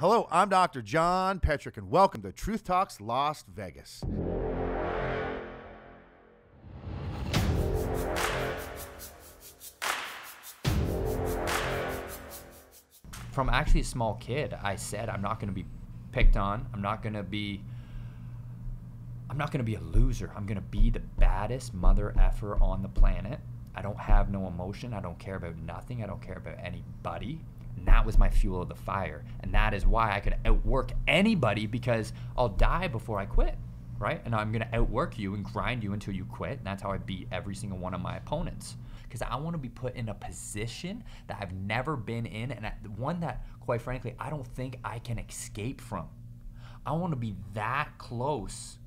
Hello, I'm Dr. Jon Petrick, and welcome to Truth Talks Las Vegas. From actually a small kid, I said I'm not going to be picked on. I'm not going to be a loser. I'm going to be the baddest mother effer on the planet. I don't have no emotion. I don't care about nothing. I don't care about anybody. And that was my fuel of the fire. And that is why I could outwork anybody, because I'll die before I quit, right? And I'm going to outwork you and grind you until you quit. And that's how I beat every single one of my opponents. Because I want to be put in a position that I've never been in, and one that, quite frankly, I don't think I can escape from. I want to be that close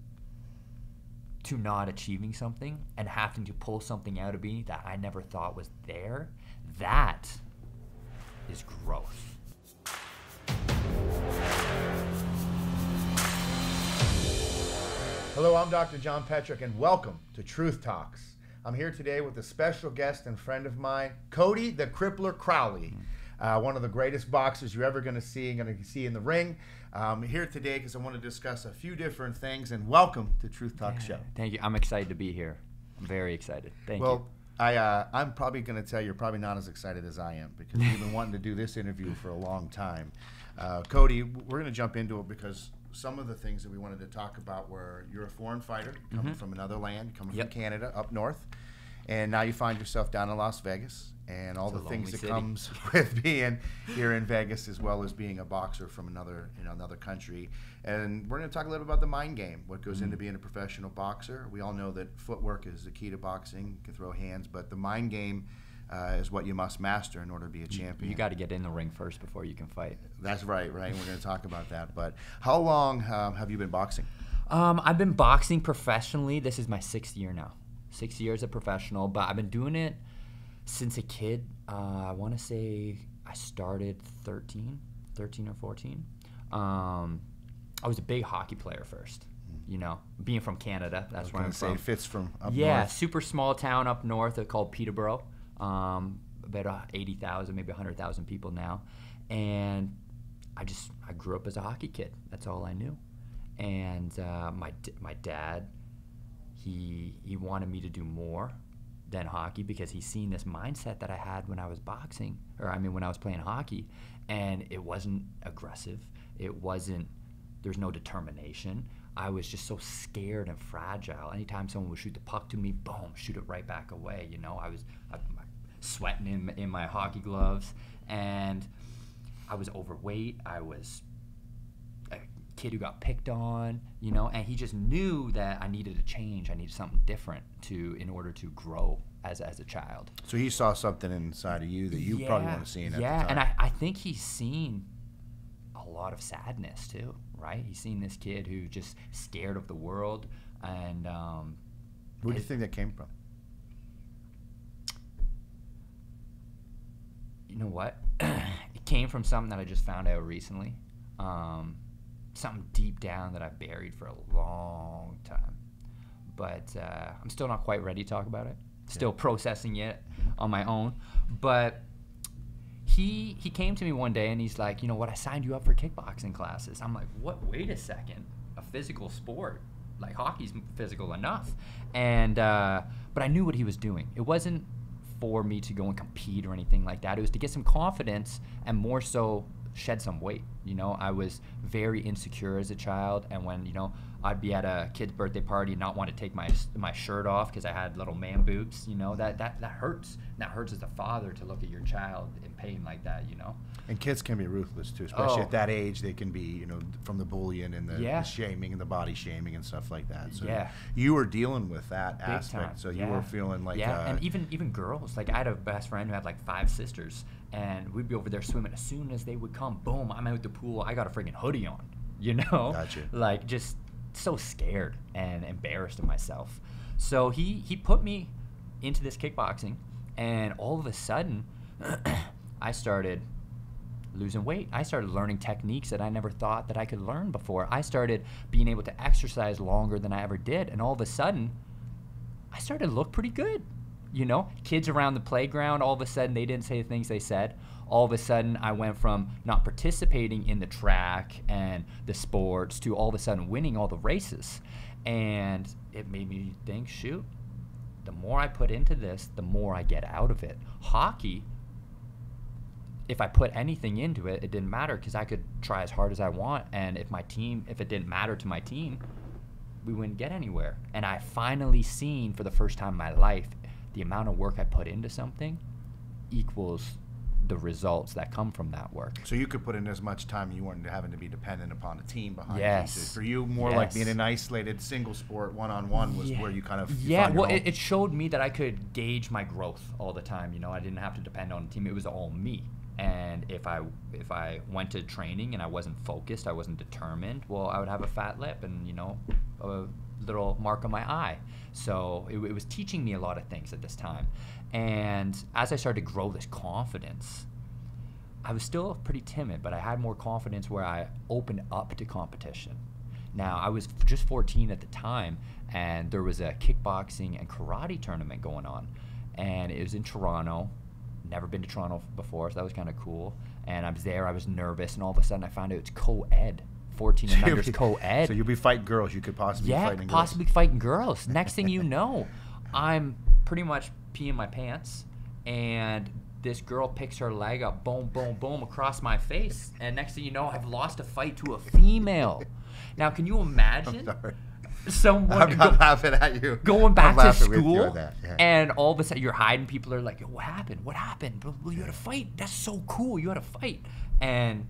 to not achieving something and having to pull something out of me that I never thought was there. That is growth. Hello, I'm Dr. Jon Petrick, and welcome to Truth Talks. I'm here today with a special guest and friend of mine, Cody The Crippler Crowley, one of the greatest boxers you're ever going to see in the ring. I'm here today because I want to discuss a few different things, and welcome to Truth Talk Show. Thank you. I'm excited to be here. I'm very excited. Thank you. Well, I'm probably going to tell you, you're probably not as excited as I am, because we've been wanting to do this interview for a long time. Cody, we're going to jump into it because some of the things that we wanted to talk about were you're a foreign fighter coming from another land, coming from Canada up north, and now you find yourself down in Las Vegas and all the things that comes with being here in Vegas, as well as being a boxer from another country. And we're going to talk a little about the mind game, what goes into being a professional boxer. We all know that footwork is the key to boxing. You can throw hands, but the mind game is what you must master in order to be a champion. You got to get in the ring first before you can fight. That's right. We're going to talk about that. But how long have you been boxing? I've been boxing professionally. This is my 6th year now. 6 years of professional, but I've been doing it since a kid. I want to say I started 13 or 14. I was a big hockey player first. You know, being from Canada, that's where I'm from. Fits from up north. Yeah, super small town up north called Peterborough. About 80,000, maybe 100,000 people now. And I grew up as a hockey kid. That's all I knew. And my dad, he wanted me to do more than hockey, because he's seen this mindset that I had when I was boxing, when I was playing hockey, and it wasn't aggressive. There's no determination. I was just so scared and fragile. Anytime someone would shoot the puck to me, boom, shoot it right back away. You know, I was sweating in my hockey gloves, and I was overweight. I was a kid who got picked on, you know, and he just knew that I needed a change. I needed something different in order to grow as a child. So he saw something inside of you that you probably want to see at the time. Yeah, and I think he's seen a lot of sadness too, right? He's seen this kid who's just scared of the world, and where do you think that came from? You know what? It came from something that I just found out recently. Something deep down that I buried for a long time. But I'm still not quite ready to talk about it. Still processing it on my own. But he came to me one day and he's like, you know what, I signed you up for kickboxing classes. I'm like, what? Wait a second. A physical sport? Like hockey's physical enough. And but I knew what he was doing. It wasn't for me to go and compete or anything like that. It was to get some confidence and more so shed some weight. You know, I was very insecure as a child, and when, you know, I'd be at a kid's birthday party and not want to take my shirt off because I had little man boobs, you know, that hurts. That hurts as a father to look at your child in pain like that, you know. And kids can be ruthless too, especially at that age. They can be, you know, from the bullying and the shaming and the body shaming and stuff like that. So you were dealing with that big aspect. Time. So you were feeling like and even girls. Like I had a best friend who had like 5 sisters, and we'd be over there swimming. As soon as they would come, boom, I'm out the pool. I got a freaking hoodie on, you know. Gotcha. Like just so scared and embarrassed of myself. So he put me into this kickboxing, and all of a sudden, I started losing weight. I started learning techniques that I never thought that I could learn before. I started being able to exercise longer than I ever did, and all of a sudden, I started to look pretty good. You know, kids around the playground, all of a sudden they didn't say the things they said. All of a sudden I went from not participating in the track and the sports to all of a sudden winning all the races. And it made me think, shoot, the more I put into this, the more I get out of it. Hockey, if I put anything into it, it didn't matter because I could try as hard as I want. And if it didn't matter to my team, we wouldn't get anywhere. And I finally seen for the first time in my life, the amount of work I put into something equals the results that come from that work. So you could put in as much time, you weren't having to be dependent upon a team behind Yes. you. For you, more like being an isolated single sport, one-on-one was where you kind of it showed me that I could gauge my growth all the time. You know, I didn't have to depend on a team. It was all me. And if I went to training and I wasn't focused, I wasn't determined, well, I would have a fat lip and, you know, a little mark on my eye. So it was teaching me a lot of things at this time. And as I started to grow this confidence, I was still pretty timid, but I had more confidence where I opened up to competition. Now, I was just 14 at the time, and there was a kickboxing and karate tournament going on. And it was in Toronto. Never been to Toronto before, so that was kind of cool. And I was there, I was nervous, and all of a sudden I found out it's co-ed. 14 and under is co-ed. So you'll be fighting girls. You could possibly be fighting girls. Yeah, possibly fighting girls. Next thing you know, I'm pretty much peeing my pants, and this girl picks her leg up, boom, boom, boom, across my face. And next thing you know, I've lost a fight to a female. Now, can you imagine someone I'm laughing at you. Going back to school, yeah. and all of a sudden you're hiding? People are like, what happened? What happened? Well, you had a fight. That's so cool. You had a fight. And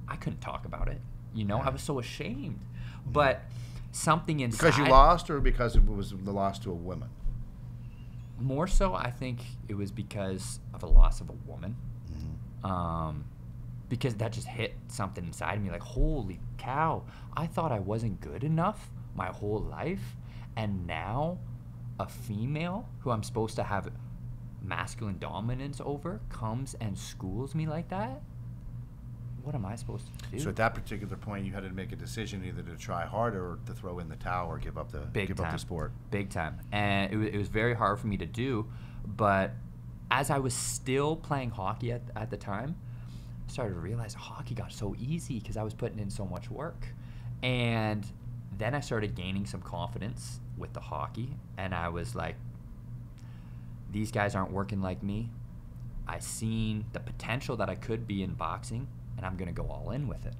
I couldn't talk about it. You know, I was so ashamed. But something inside... Because you lost, or because it was the loss to a woman? More so, I think it was because of a loss of a woman. Because that just hit something inside of me, like, holy cow, I thought I wasn't good enough my whole life, and now a female who I'm supposed to have masculine dominance over comes and schools me like that? What am I supposed to do? So at that particular point, you had to make a decision either to try harder or to throw in the towel or give up the sport. Big time. And it was very hard for me to do, but as I was still playing hockey at the time, I started to realize hockey got so easy because I was putting in so much work. And then I started gaining some confidence with the hockey, and I was like, these guys aren't working like me. I seen the potential that I could be in boxing, and I'm going to go all in with it.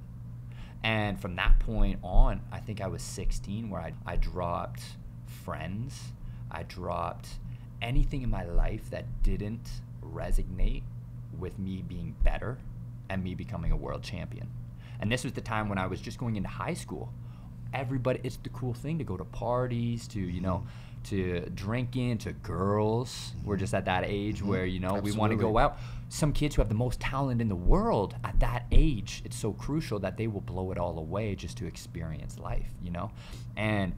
And from that point on, I think I was 16, where I dropped friends. I dropped anything in my life that didn't resonate with me being better and me becoming a world champion. And this was the time when I was just going into high school. Everybody, it's the cool thing to go to parties, to, you know, to drinking, to girls. We're just at that age where, you know, we want to go out. Some kids who have the most talent in the world at that age, it's so crucial that they will blow it all away just to experience life, you know? And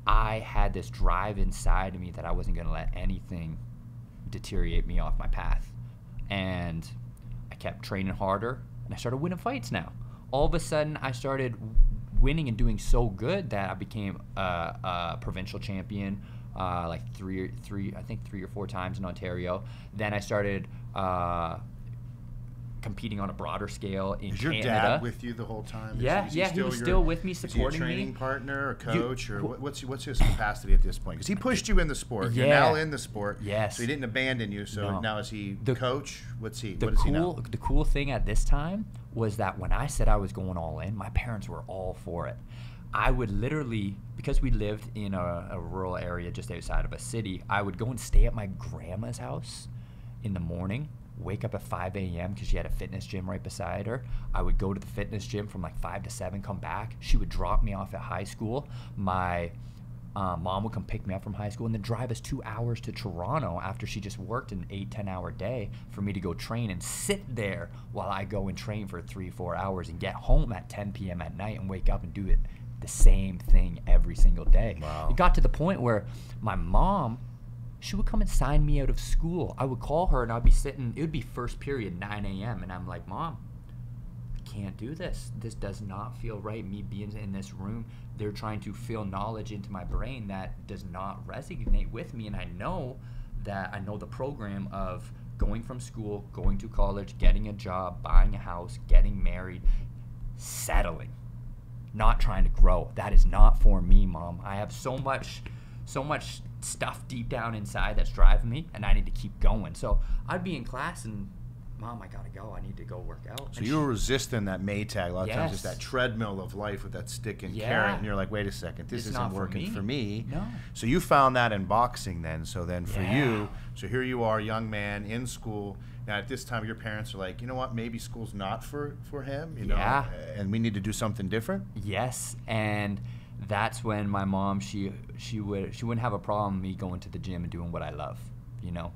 I had this drive inside of me that I wasn't going to let anything deteriorate me off my path. And I kept training harder, and I started winning fights now. All of a sudden, I started winning and doing so good that I became a provincial champion, like three or four times in Ontario. Then I started competing on a broader scale in Canada. Is your dad with you the whole time? Yeah, he was still with me, supporting me. Is he a training partner, or coach, or what's his capacity at this point? Because he pushed you in the sport. You're now in the sport. Yes. So he didn't abandon you. So now is he coach? What's he? What is he now? The cool thing at this time was that when I said I was going all in, my parents were all for it. I would literally, because we lived in a rural area just outside of a city, I would go and stay at my grandma's house in the morning, wake up at 5 a.m. because she had a fitness gym right beside her. I would go to the fitness gym from like 5 to 7, come back. She would drop me off at high school. My mom would come pick me up from high school and then drive us 2 hours to Toronto after she just worked an 8-10 hour day for me to go train and sit there while I go and train for 3-4 hours and get home at 10 p.m. at night and wake up and do it the same thing every single day. Wow. It got to the point where my mom, she would come and sign me out of school. I would call her and I'd be sitting, it would be first period, 9 a.m. And I'm like, Mom, I can't do this. This does not feel right. Me being in this room, they're trying to fill knowledge into my brain that does not resonate with me. And I know the program of going from school, going to college, getting a job, buying a house, getting married, settling, not trying to grow. That is not for me, Mom. I have so much stuff deep down inside that's driving me, and I need to keep going. So I'd be in class and, Mom, I gotta go. I need to go work out. So you were resisting that Maytag. A lot of times Yes. it's that treadmill of life with that stick and Yeah. carrot, and you're like, wait a second, this It's isn't not for working me. for me. No. So you found that in boxing then. So then for Yeah. you, so here you are, young man in school. Now at this time, your parents are like, you know what, maybe school's not for him, you know, Yeah. and we need to do something different. Yes, and that's when my mom, she wouldn't have a problem me going to the gym and doing what I love, you know,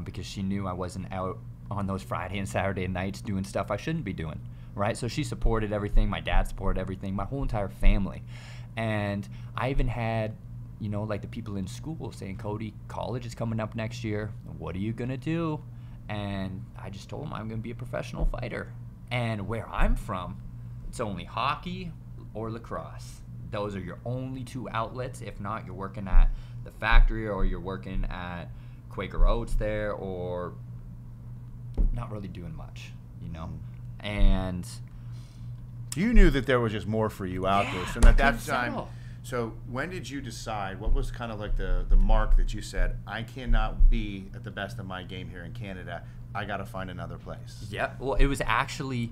because she knew I wasn't out on those Friday and Saturday nights doing stuff I shouldn't be doing, right? So she supported everything. My dad supported everything. My whole entire family, and I even had, you know, like the people in school saying, Cody, college is coming up next year. What are you gonna do? And I just told them I'm gonna be a professional fighter. And where I'm from, it's only hockey or lacrosse. Those are your only two outlets. If not, you're working at the factory or you're working at Quaker Oats there, or not really doing much, you know. And You knew that there was just more for you out there. So at I that couldn't time, settle. so when did you decide, what was kind of like the mark that you said, I cannot be at the best of my game here in Canada, I got to find another place? Yeah, well, it was actually,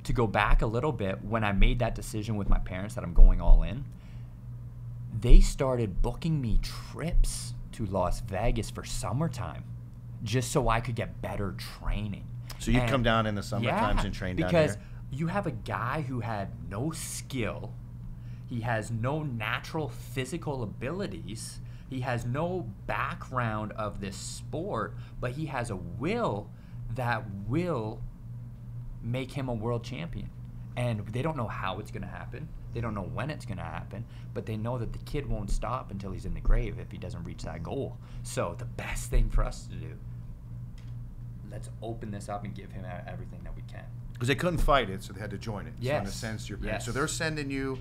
to go back a little bit, when I made that decision with my parents that I'm going all in, they started booking me trips to Las Vegas for summertime just so I could get better training. So you'd And- come down in the summer times and train down here? because you have a guy who had no skill, he has no natural physical abilities, he has no background of this sport, but he has a will that will make him a world champion. And they don't know how it's going to happen. They don't know when it's going to happen, but they know that the kid won't stop until he's in the grave if he doesn't reach that goal. So the best thing for us to do, let's open this up and give him everything that we can. Because they couldn't fight it, so they had to join it. So in a Yes. sense, your Yes. So they're sending you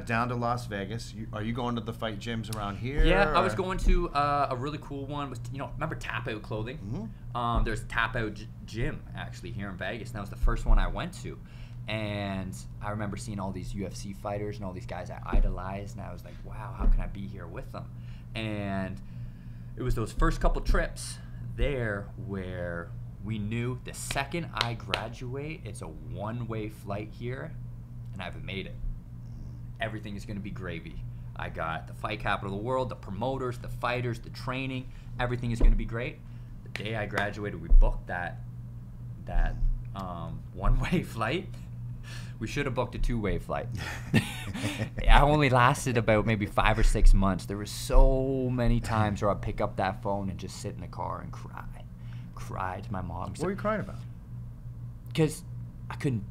down to Las Vegas. Are you going to the fight gyms around here? Yeah, I was or- going to a really cool one. Was, you know, remember Tap Out Clothing? Mhm. There's Tap Out Gym actually here in Vegas, and that was the first one I went to. And I remember seeing all these UFC fighters and all these guys I idolized, and I was like, wow, how can I be here with them? And it was those first couple trips there where we knew the second I graduate, it's a one-way flight here, and I've made it. Everything is going to be gravy. I got the fight capital of the world, the promoters, the fighters, the training. Everything is going to be great. The day I graduated, we booked that one-way flight. We should have booked a two-way flight. I only lasted about maybe 5 or 6 months. There were so many times where I'd pick up that phone and just sit in the car and cry to my mom. What were you crying about? Because I couldn't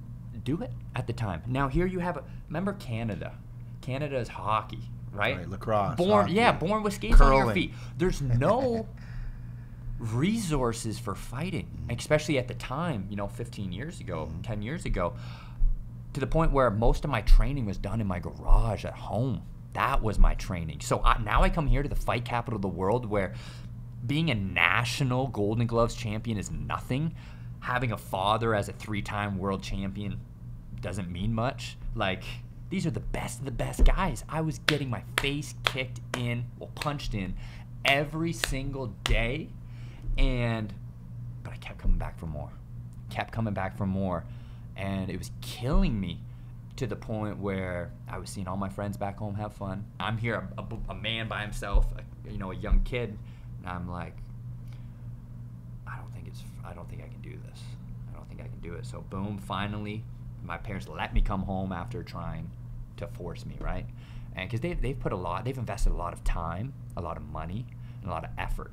do it at the time. Now here you have remember Canada. Canada is hockey, right? Right, lacrosse, Born, hockey, yeah, born with skates on your curling. feet. There's no resources for fighting, especially at the time, 15 years ago, 10 years ago, to the point where most of my training was done in my garage at home. That was my training. So now I come here to the fight capital of the world where being a national Golden Gloves champion is nothing. Having a father as a 3-time world champion doesn't mean much. Like, these are the best of the best guys. I was getting my face kicked in, punched in every single day. But I kept coming back for more. And it was killing me to the point where I was seeing all my friends back home have fun. I'm here, a man by himself, a young kid, and I'm like, I don't think I can do this. I don't think I can do it. So boom, finally, my parents let me come home after trying to force me, right? And because they've invested a lot of time, a lot of money, and a lot of effort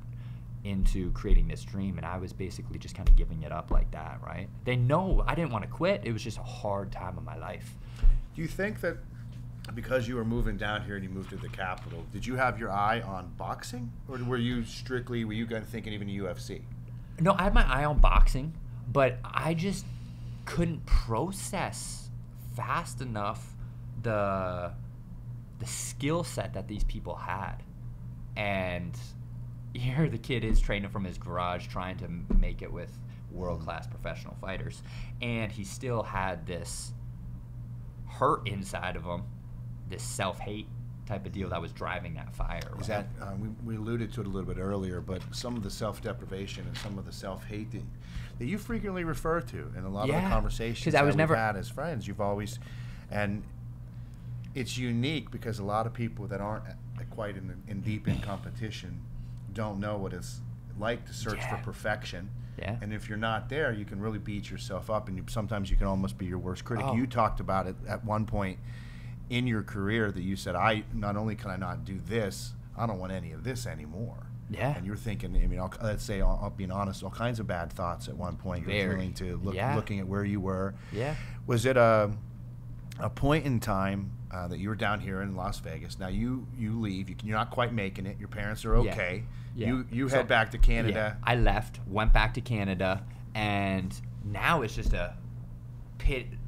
into creating this dream, and I was basically just kind of giving it up like that, right? They know I didn't want to quit. It was just a hard time of my life. Do you think that because you were moving down here and you moved to the capital, did you have your eye on boxing, or were you thinking even UFC? No, I had my eye on boxing, but I couldn't process fast enough the skill set that these people had. And here the kid is training from his garage, trying to make it with world-class professional fighters, and he still had this hurt inside of him, this self-hate type of deal that was driving that fire. Right? Is that we alluded to it a little bit earlier, but some of the self-deprivation and some of the self-hate that you frequently refer to in a lot of the conversations that we've had as friends, you've always, and it's unique because a lot of people that aren't quite in deep in competition don't know what it's like to search for perfection. Yeah. And if you're not there, you can really beat yourself up, and sometimes you can almost be your worst critic. You talked about it at one point in your career that you said, not only can I not do this, I don't want any of this anymore. Yeah. And you're thinking, I mean, let's say, I'll being honest, all kinds of bad thoughts at one point. You're willing to looking at where you were. Yeah. Was it a point in time that you were down here in Las Vegas? Now you leave. You're not quite making it. Your parents are okay. Yeah. You head back to Canada. Yeah. I left, went back to Canada, and now it's just a pity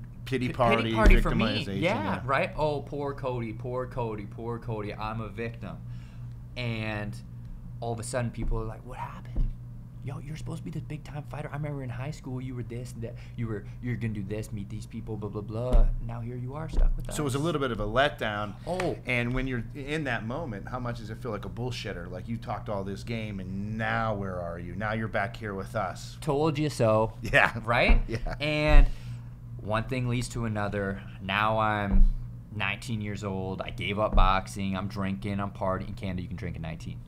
party for me. Yeah, right? Oh, poor Cody, poor Cody, poor Cody. I'm a victim. And all of a sudden people are like, what happened? Yo, you're supposed to be this big time fighter. I remember in high school you were this and that. You're gonna do this, meet these people, blah blah blah. Now here you are stuck with us. So it was a little bit of a letdown. Oh. And when you're in that moment, how much does it feel like a bullshitter? Like you talked all this game, and now where are you? Now you're back here with us. Told you so. Yeah. Right? Yeah. And one thing leads to another. Now I'm 19 years old. I gave up boxing. I'm drinking. I'm partying. In Canada, you can drink at 19.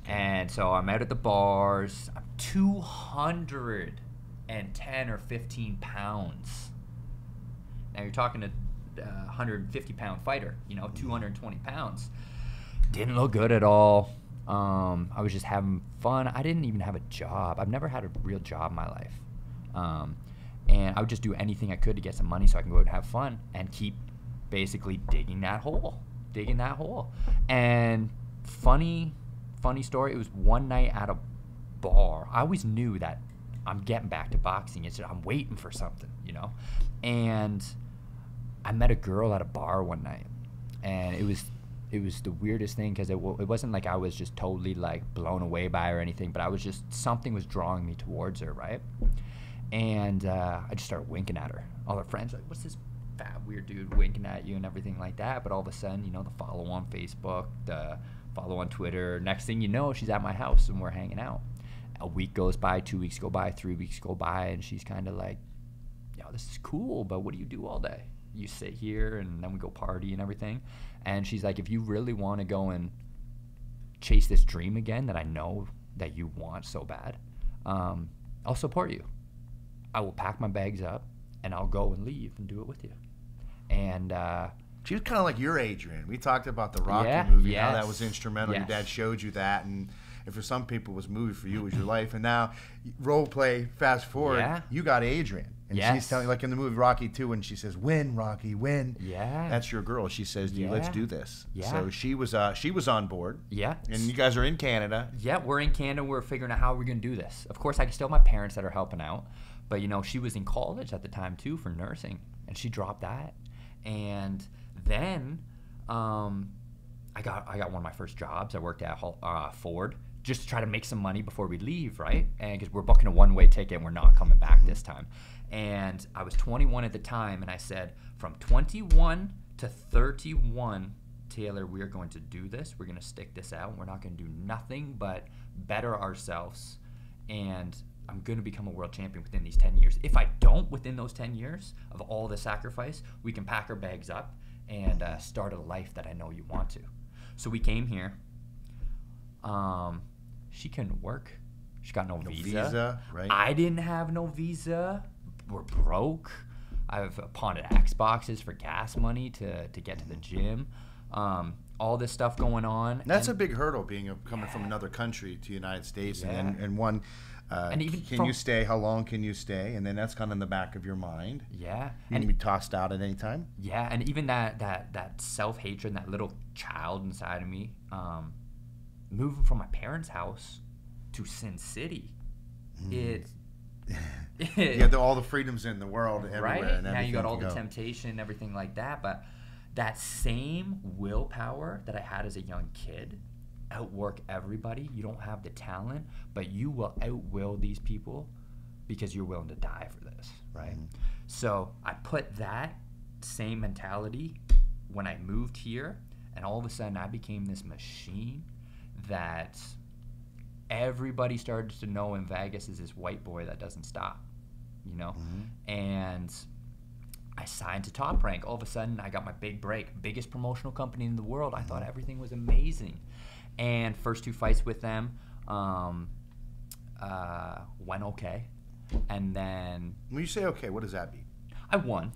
And so I'm out at the bars. I'm 210 or 15 pounds. Now you're talking a 150-pound fighter, 220 pounds. Didn't look good at all. I was just having fun. I didn't even have a job. I've never had a real job in my life. And I would just do anything I could to get some money so I can go out and have fun and keep basically digging that hole. And funny story, it was one night at a bar. I always knew that I'm getting back to boxing. It's just, I'm waiting for something, And I met a girl at a bar one night, and it was the weirdest thing because it wasn't like I was just totally like blown away by her or anything, but I was just, something was drawing me towards her, right? And I just started winking at her. All her friends were like, what's this fat weird dude winking at you and everything like that? But all of a sudden, the follow on Facebook, the follow on Twitter. Next thing you know, she's at my house and we're hanging out. A week goes by, 2 weeks go by, 3 weeks go by, and she's kind of like, this is cool, but what do you do all day? You sit here and then we go party and everything. And she's like, if you really want to go and chase this dream again that I know that you want so bad, I'll support you. I will pack my bags up and I'll go and leave and do it with you. And she was kind of like your Adrian. We talked about the Rocky movie, how that was instrumental. Yes. Your dad showed you that, and for some people it was a movie, for you it was your life. And now, role play, fast forward, you got Adrian. And she's telling, like in the movie Rocky 2, when she says, win, Rocky, win. Yeah. That's your girl. She says, let's do this. Yeah. So she was on board. Yeah. And you guys are in Canada. Yeah, we're in Canada. We're figuring out how we're going to do this. Of course, I still have my parents that are helping out. But, she was in college at the time, too, for nursing. And she dropped that. And then I got one of my first jobs. I worked at Ford just to try to make some money before we leave, right? And because we're booking a one-way ticket and we're not coming back this time. And I was 21 at the time, and I said, from 21 to 31, Taylor, we're going to do this. We're going to stick this out. We're not going to do nothing but better ourselves. And I'm going to become a world champion within these 10 years. If I don't within those 10 years of all the sacrifice, we can pack our bags up and start a life that I know you want to. So we came here. She couldn't work. She got no visa. Right? I didn't have no visa. We're broke. I've pawned Xboxes for gas money to get to the gym. All this stuff going on. That's a big hurdle, coming from another country to the United States, and one. And even can you stay? How long can you stay? And then that's kind of in the back of your mind. Yeah. You can be tossed out at any time. Yeah, and even that self-hatred, that little child inside of me, moving from my parents' house to Sin City, You got all the freedoms in the world everywhere. Right? And Now you got all the go. temptation and everything like that. But that same willpower that I had as a young kid, outwork everybody. You don't have the talent, but you will outwill these people because you're willing to die for this, right? Mm-hmm. So I put that same mentality when I moved here, and all of a sudden I became this machine that everybody started to know in Vegas is this white boy that doesn't stop, you know? Mm-hmm. And I signed to Top Rank. All of a sudden I got my big break, biggest promotional company in the world. I thought everything was amazing. And first 2 fights with them went okay. And then... When you say okay, what does that mean? I won.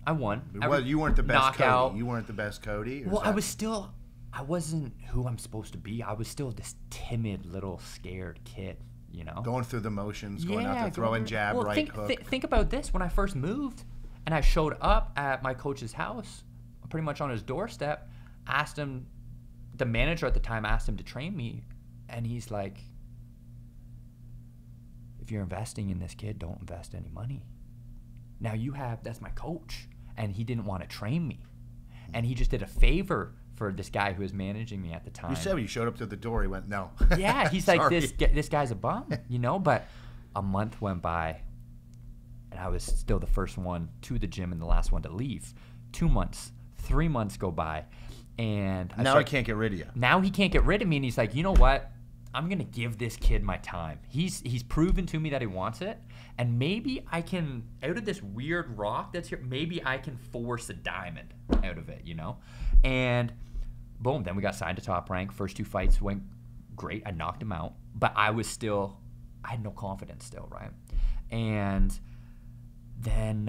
Well, you weren't the best knockout. Cody. You weren't the best Cody? Well, I wasn't who I'm supposed to be. I was still this timid, little scared kid, you know? Going through the motions, going out there, throwing jab, right hook. Think about this. When I first moved and I showed up at my coach's house, pretty much on his doorstep, asked him, the manager at the time asked him to train me, and he's like, if you're investing in this kid, don't invest any money. Now that's my coach, and he didn't want to train me. And he just did a favor for this guy who was managing me at the time. You said when you showed up to the door, he went, no. Yeah, he's like, this guy's a bum, you know? But a month went by, and I was still the first one to the gym and the last one to leave. 2 months, 3 months go by, and now he can't get rid of you. Now he can't get rid of me, and he's like, you know what? I'm going to give this kid my time. He's proven to me that he wants it, and maybe I can, out of this weird rock that's here, maybe I can force a diamond out of it, you know? And boom, then we got signed to Top Rank. First 2 fights went great. I knocked him out, but I had no confidence still, right? And then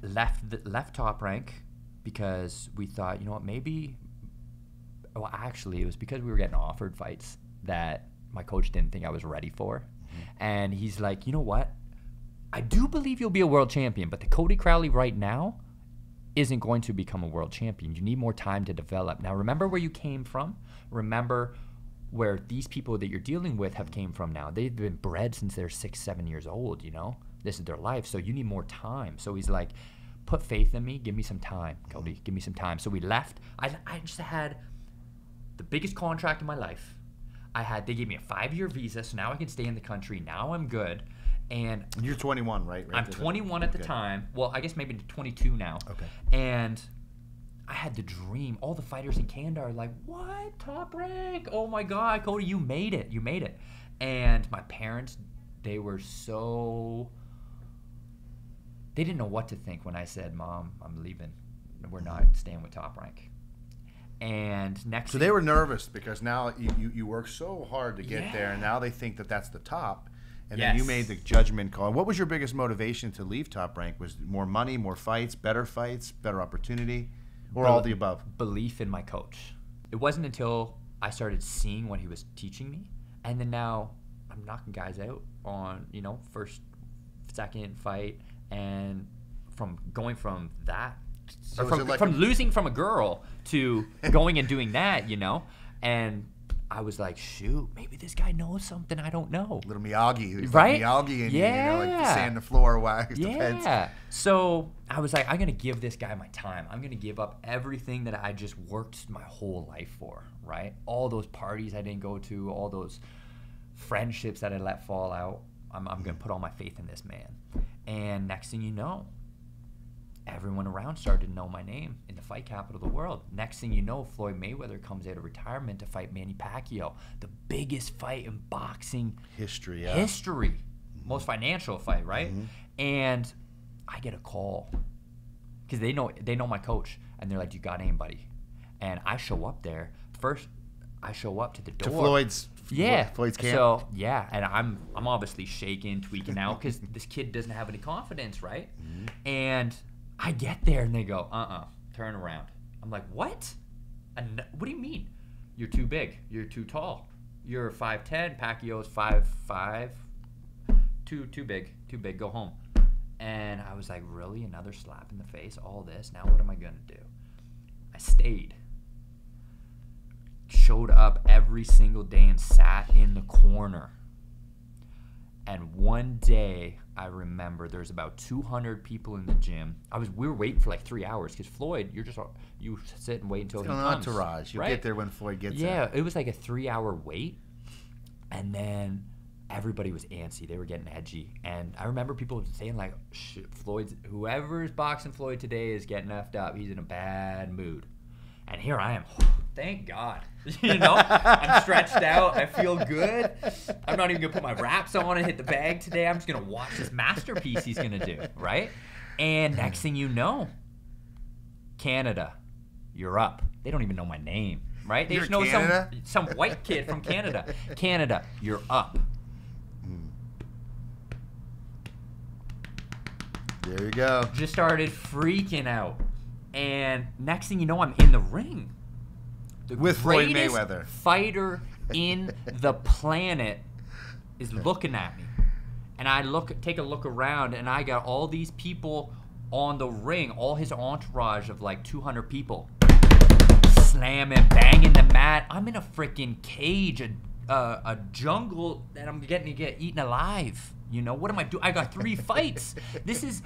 left Top Rank because we thought, you know what, maybe... Well, actually, it was because we were getting offered fights that my coach didn't think I was ready for. Mm-hmm. And he's like, you know what? I do believe you'll be a world champion, but the Cody Crowley right now isn't going to become a world champion. You need more time to develop. Now, remember where you came from. Remember where these people that you're dealing with have came from now. They've been bred since they're 6, 7 years old, you know? This is their life, so you need more time. So he's like, put faith in me. Give me some time, Cody. Give me some time. So we left. I just had... the biggest contract in my life. They gave me a 5-year visa, so now I can stay in the country. Now I'm good. And you're 21, right? I'm 21 at the time. Well, I guess maybe 22 now. Okay. And I had the dream. All the fighters in Canada are like, what? Top Rank? Oh my God, Cody, you made it. You made it. And my parents, they didn't know what to think when I said, Mom, I'm leaving. We're not staying with Top Rank. And so they were nervous because now you worked so hard to get there, and now they think that that's the top, and then you made the judgment call. What was your biggest motivation to leave Top Rank? Was more money, more fights, better opportunity, or all the above? Belief in my coach. It wasn't until I started seeing what he was teaching me, and then now I'm knocking guys out on, you know, first, second fight, and going from that. So from losing from a girl to going and doing that, you know? And I was like, shoot, maybe this guy knows something I don't know. Little Miyagi. Right? Like Miyagi in you know, like sand the floor, wax the fence. Yeah. So I was like, I'm going to give this guy my time. I'm going to give up everything that I just worked my whole life for, right? All those parties I didn't go to, all those friendships that I let fall out. I'm going to put all my faith in this man. And next thing you know, everyone around started to know my name in the fight capital of the world. Next thing you know, Floyd Mayweather comes out of retirement to fight Manny Pacquiao, the biggest fight in boxing history. Mm-hmm. Most financial fight, right? Mm-hmm. And I get a call because they know my coach, and they're like, "Do you got anybody?" And I show up there first. I show up to the door. To Floyd's camp. So and I'm obviously shaking, tweaking out because this kid doesn't have any confidence, right? Mm-hmm. And I get there and they go, turn around. I'm like, what? And what do you mean? You're too big. You're too tall. You're 5'10". Pacquiao's 5'5". Too big. Go home. And I was like, really? Another slap in the face? All this? Now what am I going to do? I stayed. Showed up every single day and sat in the corner. And one day, I remember there's about 200 people in the gym. We were waiting for like 3 hours because Floyd, you sit and wait until he comes. Entourage. You get there when Floyd gets there. Yeah, it was like a 3-hour wait. And then everybody was antsy. They were getting edgy. And I remember people saying like, whoever's boxing Floyd today is getting effed up. He's in a bad mood. And here I am. Thank God. I'm stretched out. I feel good. I'm not even going to put my wraps on and hit the bag today. I'm just going to watch this masterpiece he's going to do, right? And next thing you know, Canada, you're up. They don't even know my name, right? They just know some white kid from Canada. Canada, you're up. There you go. Just started freaking out. And next thing you know, I'm in the ring. With Floyd Mayweather. Fighter in the planet is looking at me. And I take a look around, and I got all these people on the ring, all his entourage of like 200 people, slamming, banging the mat. I'm in a freaking cage, a jungle that I'm getting to get eaten alive. What am I doing? I got 3 fights. This is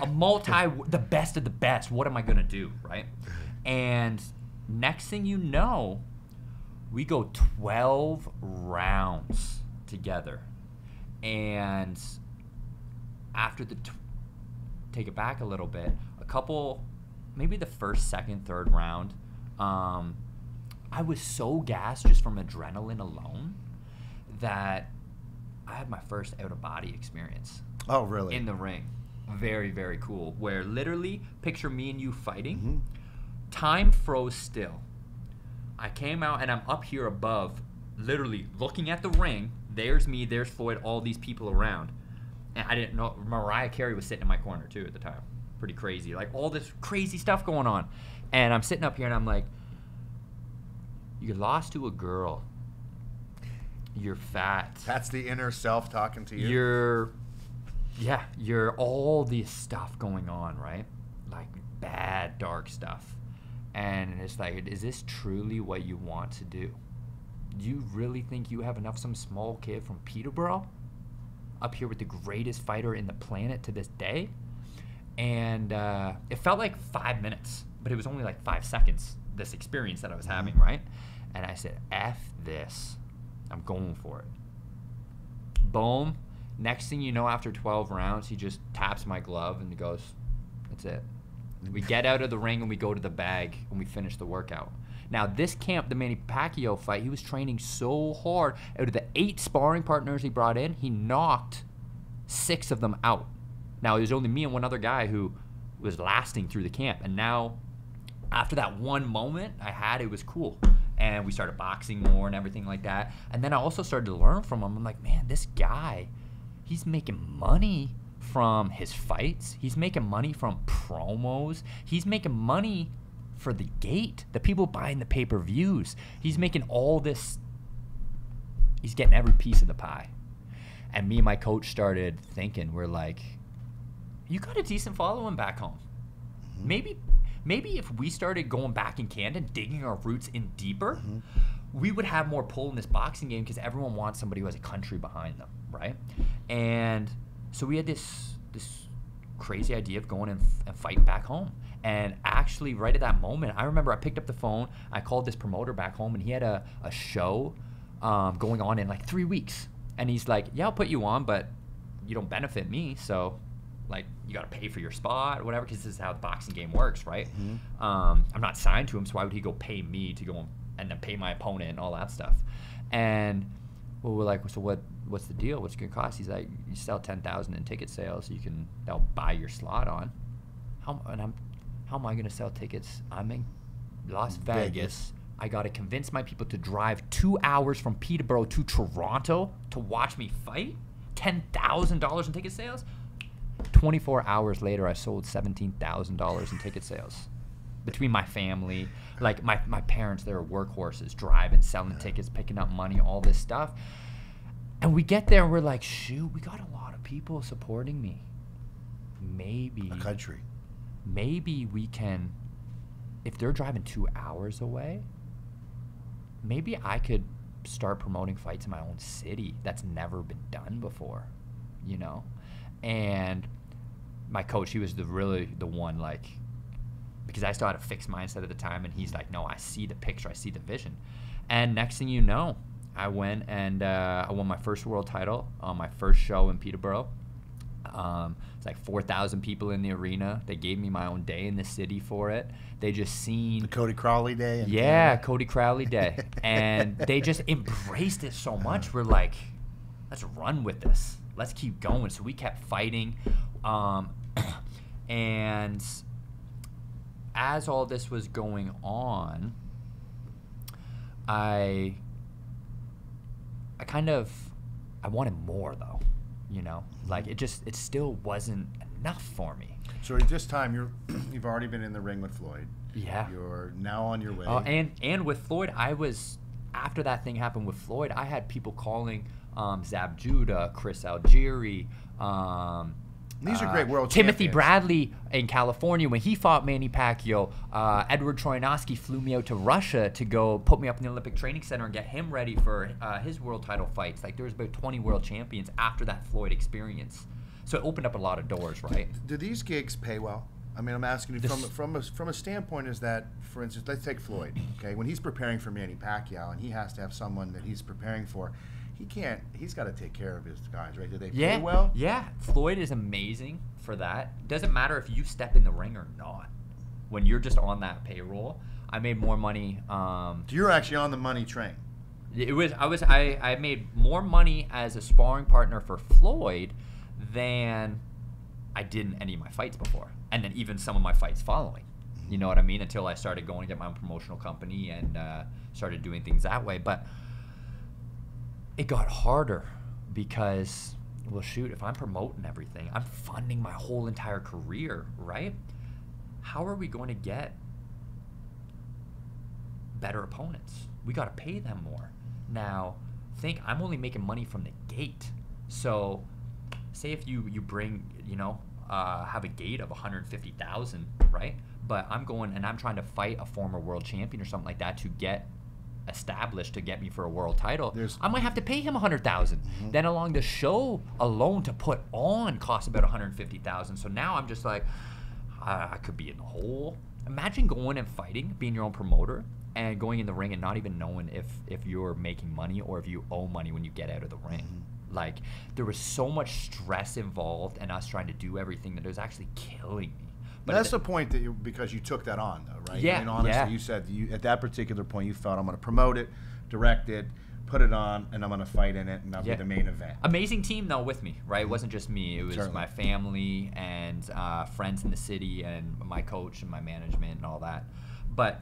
the best of the best. What am I going to do, right? And next thing you know, we go 12 rounds together. And after take it back a little bit, maybe the first, second, third round, I was so gassed just from adrenaline alone that I had my first out-of-body experience. Oh, really? In the ring. Very, very cool. Where literally, picture me and you fighting. Mm-hmm. Time froze still. I came out and I'm up here above, literally looking at the ring. There's me, there's Floyd, all these people around. And I didn't know, Mariah Carey was sitting in my corner too at the time. Pretty crazy. Like all this crazy stuff going on. And I'm sitting up here and I'm like, you lost to a girl. You're fat. That's the inner self talking to you. You're all this stuff going on, right? Like bad, dark stuff. And it's like, is this truly what you want to do? Do you really think you have enough, some small kid from Peterborough up here with the greatest fighter in the planet to this day? And it felt like 5 minutes, but it was only like 5 seconds, this experience that I was having, right? And I said, F this. I'm going for it. Boom. Next thing you know, after 12 rounds, he just taps my glove and he goes, that's it. We get out of the ring and we go to the bag and we finish the workout. Now, this camp, the Manny Pacquiao fight, he was training so hard. Out of the 8 sparring partners he brought in, he knocked 6 of them out. Now, it was only me and one other guy who was lasting through the camp. And now, after that one moment I had, it was cool. And we started boxing more and everything like that. And then I also started to learn from him. I'm like, man, this guy, he's making money from his fights. He's making money from promos. He's making money for the gate, the people buying the pay-per-views. He's making all this. He's getting every piece of the pie. And me and my coach started thinking, we're like, you got a decent following back home. Mm-hmm. Maybe if we started going back in Canada and digging our roots in deeper, mm-hmm. we would have more pull in this boxing game because everyone wants somebody who has a country behind them, right? And so we had this crazy idea of going and fighting back home. And actually, right at that moment, I remember I picked up the phone, I called this promoter back home, and he had a show going on in like 3 weeks. And he's like, yeah, I'll put you on, but you don't benefit me, so like you got to pay for your spot or whatever, because this is how the boxing game works, right? Mm-hmm. I'm not signed to him, so why would he go pay me to go and then pay my opponent and all that stuff? And we're like, so what's the deal? What's it gonna cost? He's like, you sell 10,000 in ticket sales, they'll buy your slot on. How am I gonna sell tickets? I'm in Las Vegas. I gotta convince my people to drive 2 hours from Peterborough to Toronto to watch me fight. $10,000 in ticket sales. 24 hours later, I sold $17,000 in ticket sales. Between my family, like my parents, they were workhorses, driving, selling tickets, picking up money, all this stuff. And we get there and we're like, shoot, we got a lot of people supporting me. Maybe a country. Maybe we can, if they're driving 2 hours away, maybe I could start promoting fights in my own city. That's never been done before. you know. And my coach, he was really the one, like, because I still had a fixed mindset at the time, and he's like, no, I see the picture, I see the vision. And next thing you know, I went and I won my first world title on my first show in Peterborough. It's like 4,000 people in the arena. They gave me my own day in the city for it. They just seen the Cody Crowley Day. Yeah, Cody Crowley Day. And they just embraced it so much. We're like, let's run with this. Let's keep going. So we kept fighting. And as all this was going on, I wanted more, though, you know, like it still wasn't enough for me. So at this time, you've already been in the ring with Floyd. Yeah. You're now on your way. And with Floyd, after that thing happened with Floyd, I had people calling Zab Judah, Chris Algieri, these are great world Timothy champions. Bradley in California when he fought Manny Pacquiao. Edward Troyanowski flew me out to Russia to go put me up in the Olympic Training Center and get him ready for his world title fights. Like, there was about 20 world champions after that Floyd experience. So it opened up a lot of doors, right? Do these gigs pay well? I mean, I'm asking you from a standpoint is that, for instance, let's take Floyd, okay? When he's preparing for Manny Pacquiao and he has to have someone that he's preparing for, he's got to take care of his guys, right? Do they pay well? Yeah, Floyd is amazing for that. Doesn't matter if you step in the ring or not. When you're just on that payroll, I made more money. So you're actually on the money train. I made more money as a sparring partner for Floyd than I did in any of my fights before, and then even some of my fights following. You know what I mean? Until I started going to get my own promotional company and started doing things that way, but it got harder because, well, shoot, if I'm promoting everything, I'm funding my whole entire career, right? How are we going to get better opponents? We got to pay them more. Now, I'm only making money from the gate. So, say if you bring, have a gate of 150,000, right? But I'm going and I'm trying to fight a former world champion or something like that to get established to get me for a world title. I might have to pay him 100,000. Mm-hmm. Then along the show alone to put on costs about 150,000. So now I'm just like, I could be in the hole. Imagine going and fighting, being your own promoter, and going in the ring and not even knowing if you're making money or if you owe money when you get out of the ring. Mm-hmm. Like, there was so much stress involved and us trying to do everything that it was actually killing me. But that's the point that because you took that on, though, right? Yeah. I mean, honestly, you said at that particular point you felt, I'm going to promote it, direct it, put it on, and I'm going to fight in it, and that'll be the main event. Amazing team, though, with me, right? It wasn't just me. It was my family and friends in the city and my coach and my management and all that. But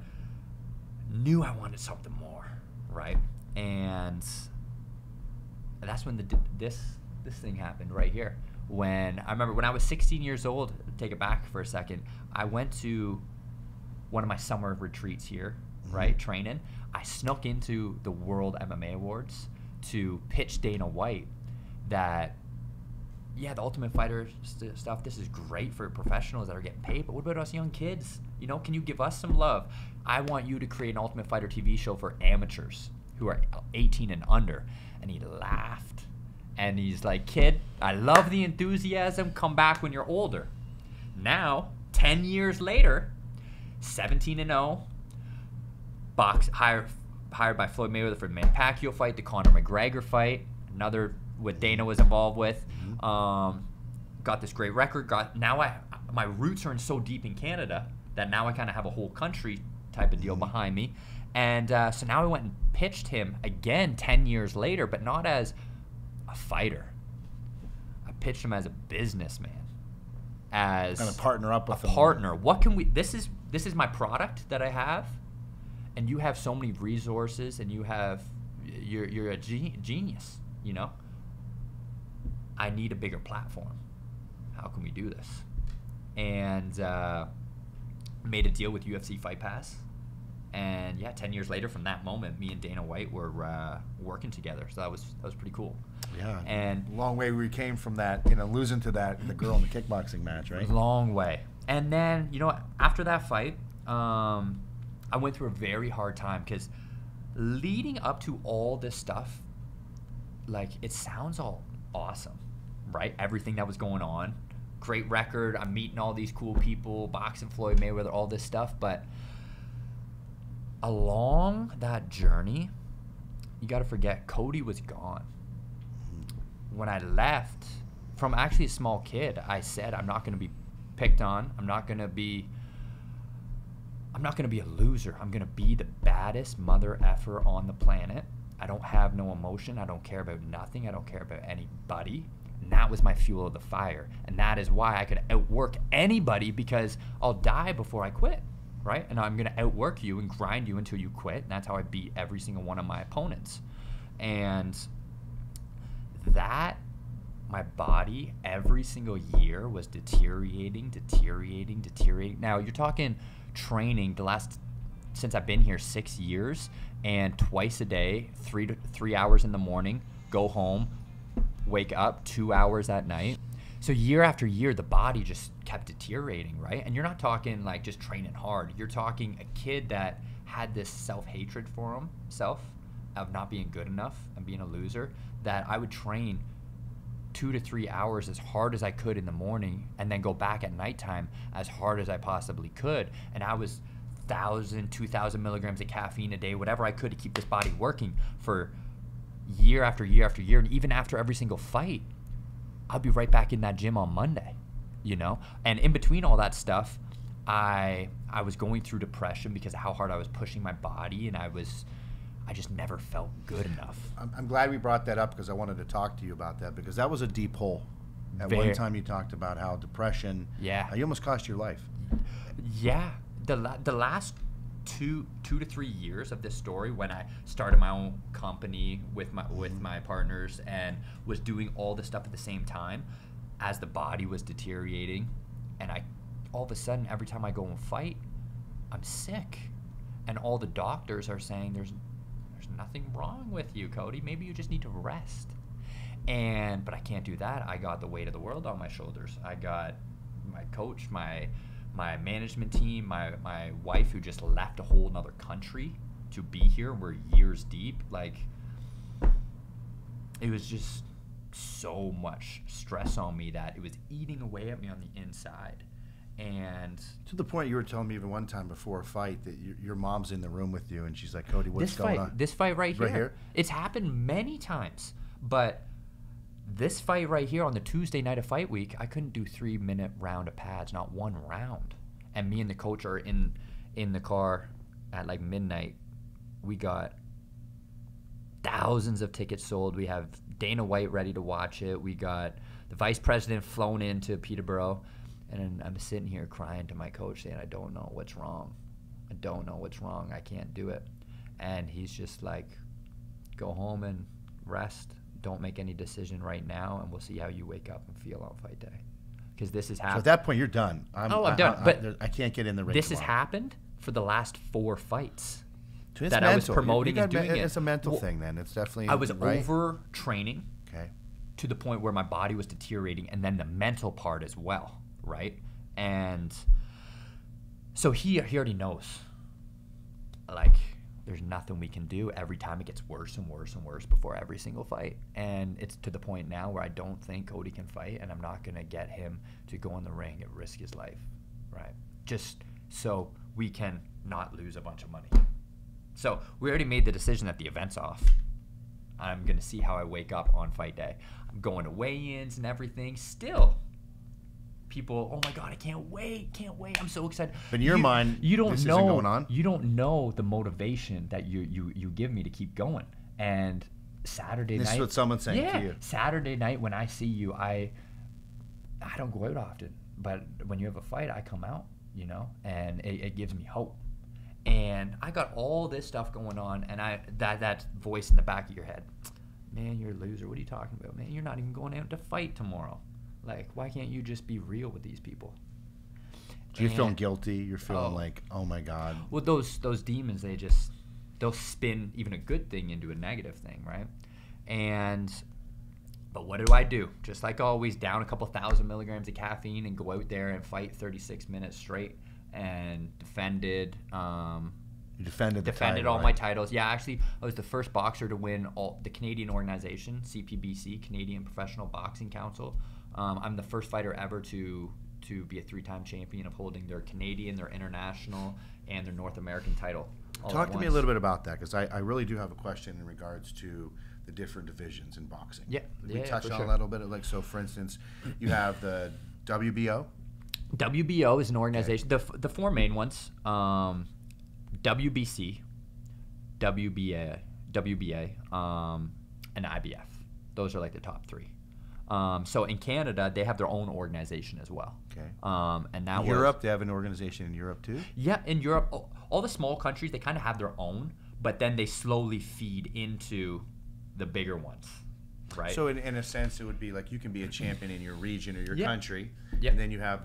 knew I wanted something more, right? And that's when this thing happened right here. When I remember when I was 16 years old, take it back for a second, I went to one of my summer retreats here, right, training. I snuck into the World MMA Awards to pitch Dana White that, the Ultimate Fighter stuff, this is great for professionals that are getting paid, but what about us young kids? Can you give us some love? I want you to create an Ultimate Fighter TV show for amateurs who are 18 and under. And he laughed. And he's like, kid, I love the enthusiasm. Come back when you're older. Now, 10 years later, 17-0, hired by Floyd Mayweather for the Manny Pacquiao fight, the Conor McGregor fight, another what Dana was involved with. Got this great record. My roots are in so deep in Canada that now I kind of have a whole country type of deal behind me. And so now I went and pitched him again 10 years later, but not as a fighter. I pitched him as a businessman, as kind of partner up with a partner. What can we? This is my product that I have, and you have so many resources, and you're a genius. I need a bigger platform. How can we do this? And made a deal with UFC Fight Pass. And 10 years later from that moment, me and Dana White were working together. So that was pretty cool. Yeah. And long way we came from that, losing to the girl in the kickboxing match, right? Long way. And then, after that fight, I went through a very hard time because leading up to all this stuff, like, it sounds all awesome, right? Everything that was going on. Great record. I'm meeting all these cool people, boxing Floyd Mayweather, all this stuff. But along that journey, you got to forget, Cody was gone. When I left, from actually a small kid, I said, I'm not going to be picked on. I'm not going to be a loser. I'm going to be the baddest mother effer on the planet. I don't have no emotion. I don't care about nothing. I don't care about anybody. And that was my fuel of the fire. And that is why I could outwork anybody, because I'll die before I quit, right? And I'm going to outwork you and grind you until you quit. And that's how I beat every single one of my opponents. And that, my body every single year was deteriorating. Now you're talking training since I've been here 6 years, and twice a day, 3 hours in the morning, go home, wake up 2 hours at night. So year after year, the body just kept deteriorating, right? And you're not talking like just training hard. You're talking a kid that had this self-hatred for himself of not being good enough and being a loser, that I would train 2 to 3 hours as hard as I could in the morning, and then go back at nighttime as hard as I possibly could. And I was 1,000, 2,000 milligrams of caffeine a day, whatever I could, to keep this body working for year after year after year. And even after every single fight, I'll be right back in that gym on Monday, you know? And in between all that stuff, I was going through depression because of how hard I was pushing my body, and I just never felt good enough. I'm glad we brought that up, because I wanted to talk to you about that, because that was a deep hole. At one time you talked about how depression, you almost cost your life. Yeah. The last two to 3 years of this story, when I started my own company with my partners and was doing all this stuff at the same time, as the body was deteriorating, and all of a sudden, every time I go and fight, I'm sick. And all the doctors are saying, there's nothing wrong with you, Cody. Maybe you just need to rest. But I can't do that. I got the weight of the world on my shoulders. I got my coach, my management team, my wife, who just left a whole another country to be here. We're years deep. Like, it was just so much stress on me that it was eating away at me on the inside. And to the point you were telling me even one time before a fight that your mom's in the room with you, and she's like, Cody, what's going on? This fight right here, it's happened many times, but this fight right here on the Tuesday night of fight week, I couldn't do 3-minute round of pads, not one round. And me and the coach are in the car at like midnight. We got thousands of tickets sold. We have Dana White ready to watch it. We got the vice president flown into Peterborough. And I'm sitting here crying to my coach saying, I don't know what's wrong. I can't do it. And he's just like, go home and rest. Don't make any decision right now, and we'll see how you wake up and feel on fight day. Because this has happened. So at that point, you're done. I'm done. But I can't get in the ring This tomorrow. has happened for the last 4 fights so that mental. I was promoting and doing it. It's a mental thing then. It's definitely I was right? over-training to the point where my body was deteriorating, and then the mental part as well. Right? And so he already knows, like, there's nothing we can do. Every time it gets worse and worse and worse before every single fight. And it's to the point now where I don't think Cody can fight, and I'm not going to get him to go in the ring and risk his life, right? Just so we can not lose a bunch of money. So we already made the decision that the event's off. I'm going to see how I wake up on fight day. I'm going to weigh-ins and everything. Still, people, oh my God, I can't wait. I'm so excited. But in your mind, you don't this know, isn't going on? You don't know the motivation that you give me to keep going. And Saturday night. This is what someone's saying to you. Saturday night when I see you, I don't go out often. But when you have a fight, I come out, you know, and it gives me hope. And I got all this stuff going on, and that voice in the back of your head, man, you're a loser. What are you talking about, man? You're not even going out to fight tomorrow. Like, why can't you just be real with these people? So you're feeling guilty. You're feeling like, oh my God. Well, those demons, they'll spin even a good thing into a negative thing, right? But what do? Just like always, down a couple 1,000 milligrams of caffeine and go out there and fight 36 minutes straight and defended. You defended the Defended title, all right? my titles. Yeah, actually, I was the first boxer to win all the Canadian organization, CPBC, Canadian Professional Boxing Council. I'm the first fighter ever to be a 3-time champion of holding their Canadian, their international, and their North American title. Talk to me a little bit about that, because I really do have a question in regards to the different divisions in boxing. Yeah, We touched on sure. a little bit. Like, so for instance, you have the WBO. WBO is an organization. The four main ones: WBC, WBA, and IBF. Those are like the top 3. So in Canada, they have their own organization as well. Okay. And that Europe, they have an organization in Europe too? Yeah, in Europe, all the small countries, they kind of have their own, but then they slowly feed into the bigger ones, right? So in a sense, it would be like you can be a champion in your region or your Yeah. country, Yeah. and then you have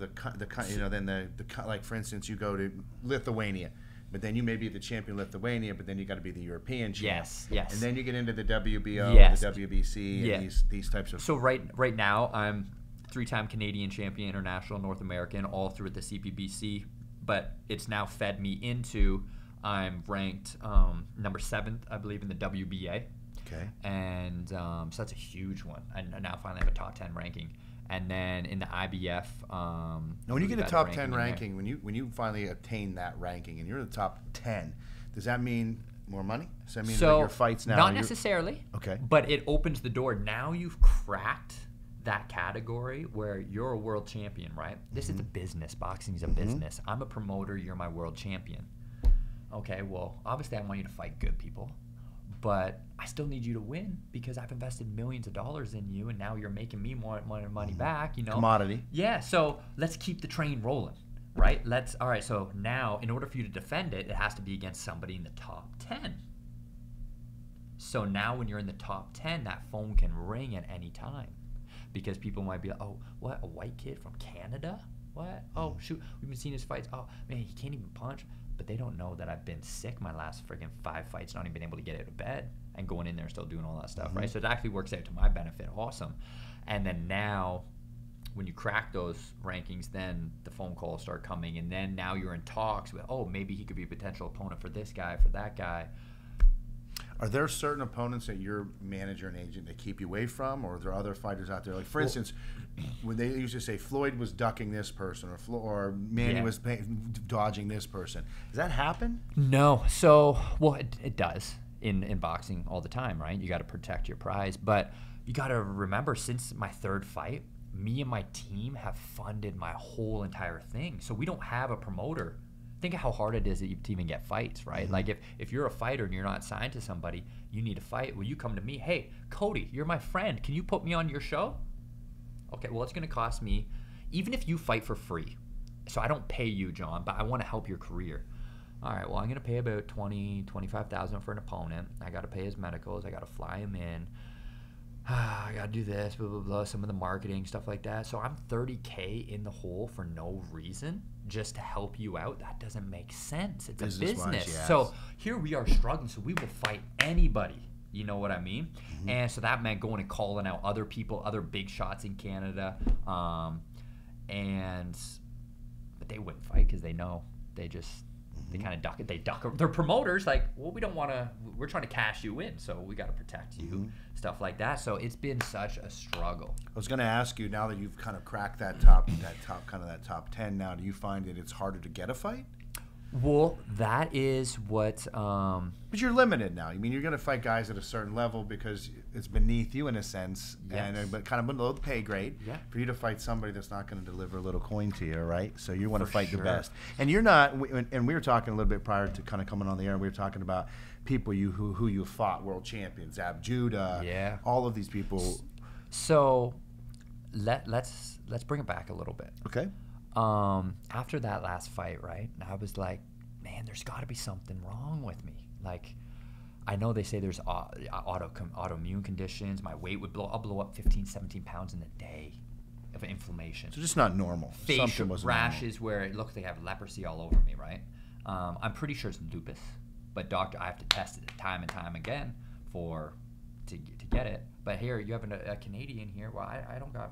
like for instance, you go to Lithuania, but then you may be the champion of Lithuania, but then you got to be the European champ. Yes. And then you get into the WBO, Yes. the WBC, Yeah. and these types of. So right now, I'm 3-time Canadian champion, international, North American, all through at the CPBC, but it's now fed me into I'm ranked number 7th, I believe, in the WBA. Okay. And so that's a huge one. I now finally have a top 10 ranking. And then in the IBF, Now, when you get a better top 10 in there. ranking, when you finally attain that ranking, and you're in the top 10, does that mean more money? Does that mean that your fights now? Not necessarily. Okay. But it opens the door. Now you've cracked that category where you're a world champion, right? This is a business. Boxing is a business. I'm a promoter. You're my world champion. Okay, well, obviously I want you to fight good people, but I still need you to win because I've invested millions of dollars in you, and now you're making me more money back. You know, Commodity. Yeah. So let's keep the train rolling, right? All right. So now, in order for you to defend it, it has to be against somebody in the top 10. So now, when you're in the top 10, that phone can ring at any time, because people might be like, "Oh, what? A white kid from Canada? What? Oh, shoot, we've been seeing his fights. Oh man, he can't even punch." But they don't know that I've been sick my last friggin' 5 fights, not even been able to get out of bed, and going in there still doing all that stuff, right? So it actually works out to my benefit. Awesome. And then now, when you crack those rankings, then the phone calls start coming, and then now you're in talks with, oh, maybe he could be a potential opponent for this guy, for that guy. Are there certain opponents that your manager and agent they keep you away from, or are there other fighters out there? Like, for instance, when they used to say Floyd was ducking this person, or Manny was dodging this person, does that happen? No. So, well, it does in boxing all the time, right? You got to protect your prize, but you got to remember, since my 3rd fight, me and my team have funded my whole entire thing. So we don't have a promoter. Think of how hard it is to even get fights, right? Like if you're a fighter and you're not signed to somebody, you need a fight. Well, you come to me, hey, Cody, you're my friend. Can you put me on your show? Okay, well, it's going to cost me, even if you fight for free. So I don't pay you, John, but I want to help your career. All right, well, I'm going to pay about $25,000 for an opponent. I got to pay his medicals. I got to fly him in. I got to do this, blah, blah, blah, some of the marketing, stuff like that. So I'm $30K in the hole for no reason, just to help you out. That doesn't make sense. It's a business. Yes. So here we are struggling, so we will fight anybody. You know what I mean? And so that meant going and calling out other people, other big shots in Canada. But they wouldn't fight because they know they kind of duck it. They duck. They're promoters, like, well, we don't want to. We're trying to cash you in, so we got to protect you, stuff like that. So it's been such a struggle. I was going to ask you, now that you've kind of cracked that top 10. Now, do you find that it's harder to get a fight? Well, that is what. But you're limited now. I mean, you're going to fight guys at a certain level because it's beneath you in a sense, but kind of below the pay grade. Yeah. For you to fight somebody that's not going to deliver a little coin to you, right? So you want to For fight sure. the best. And you're not. And we were talking a little bit prior to kind of coming on the air. We were talking about people who you fought, world champions, Ab Judah. Yeah. All of these people. So, let's bring it back a little bit. Okay. After that last fight, right, I was like, man, there's got to be something wrong with me. Like, I know they say there's autoimmune conditions. My weight would I'll blow up 15, 17 pounds in a day of inflammation. So just not normal. Facial Something wasn't rashes where it looks like I have leprosy all over me, right? I'm pretty sure it's lupus, but I have to test it time and time again to get it. But here, you have a Canadian here. Well, I don't got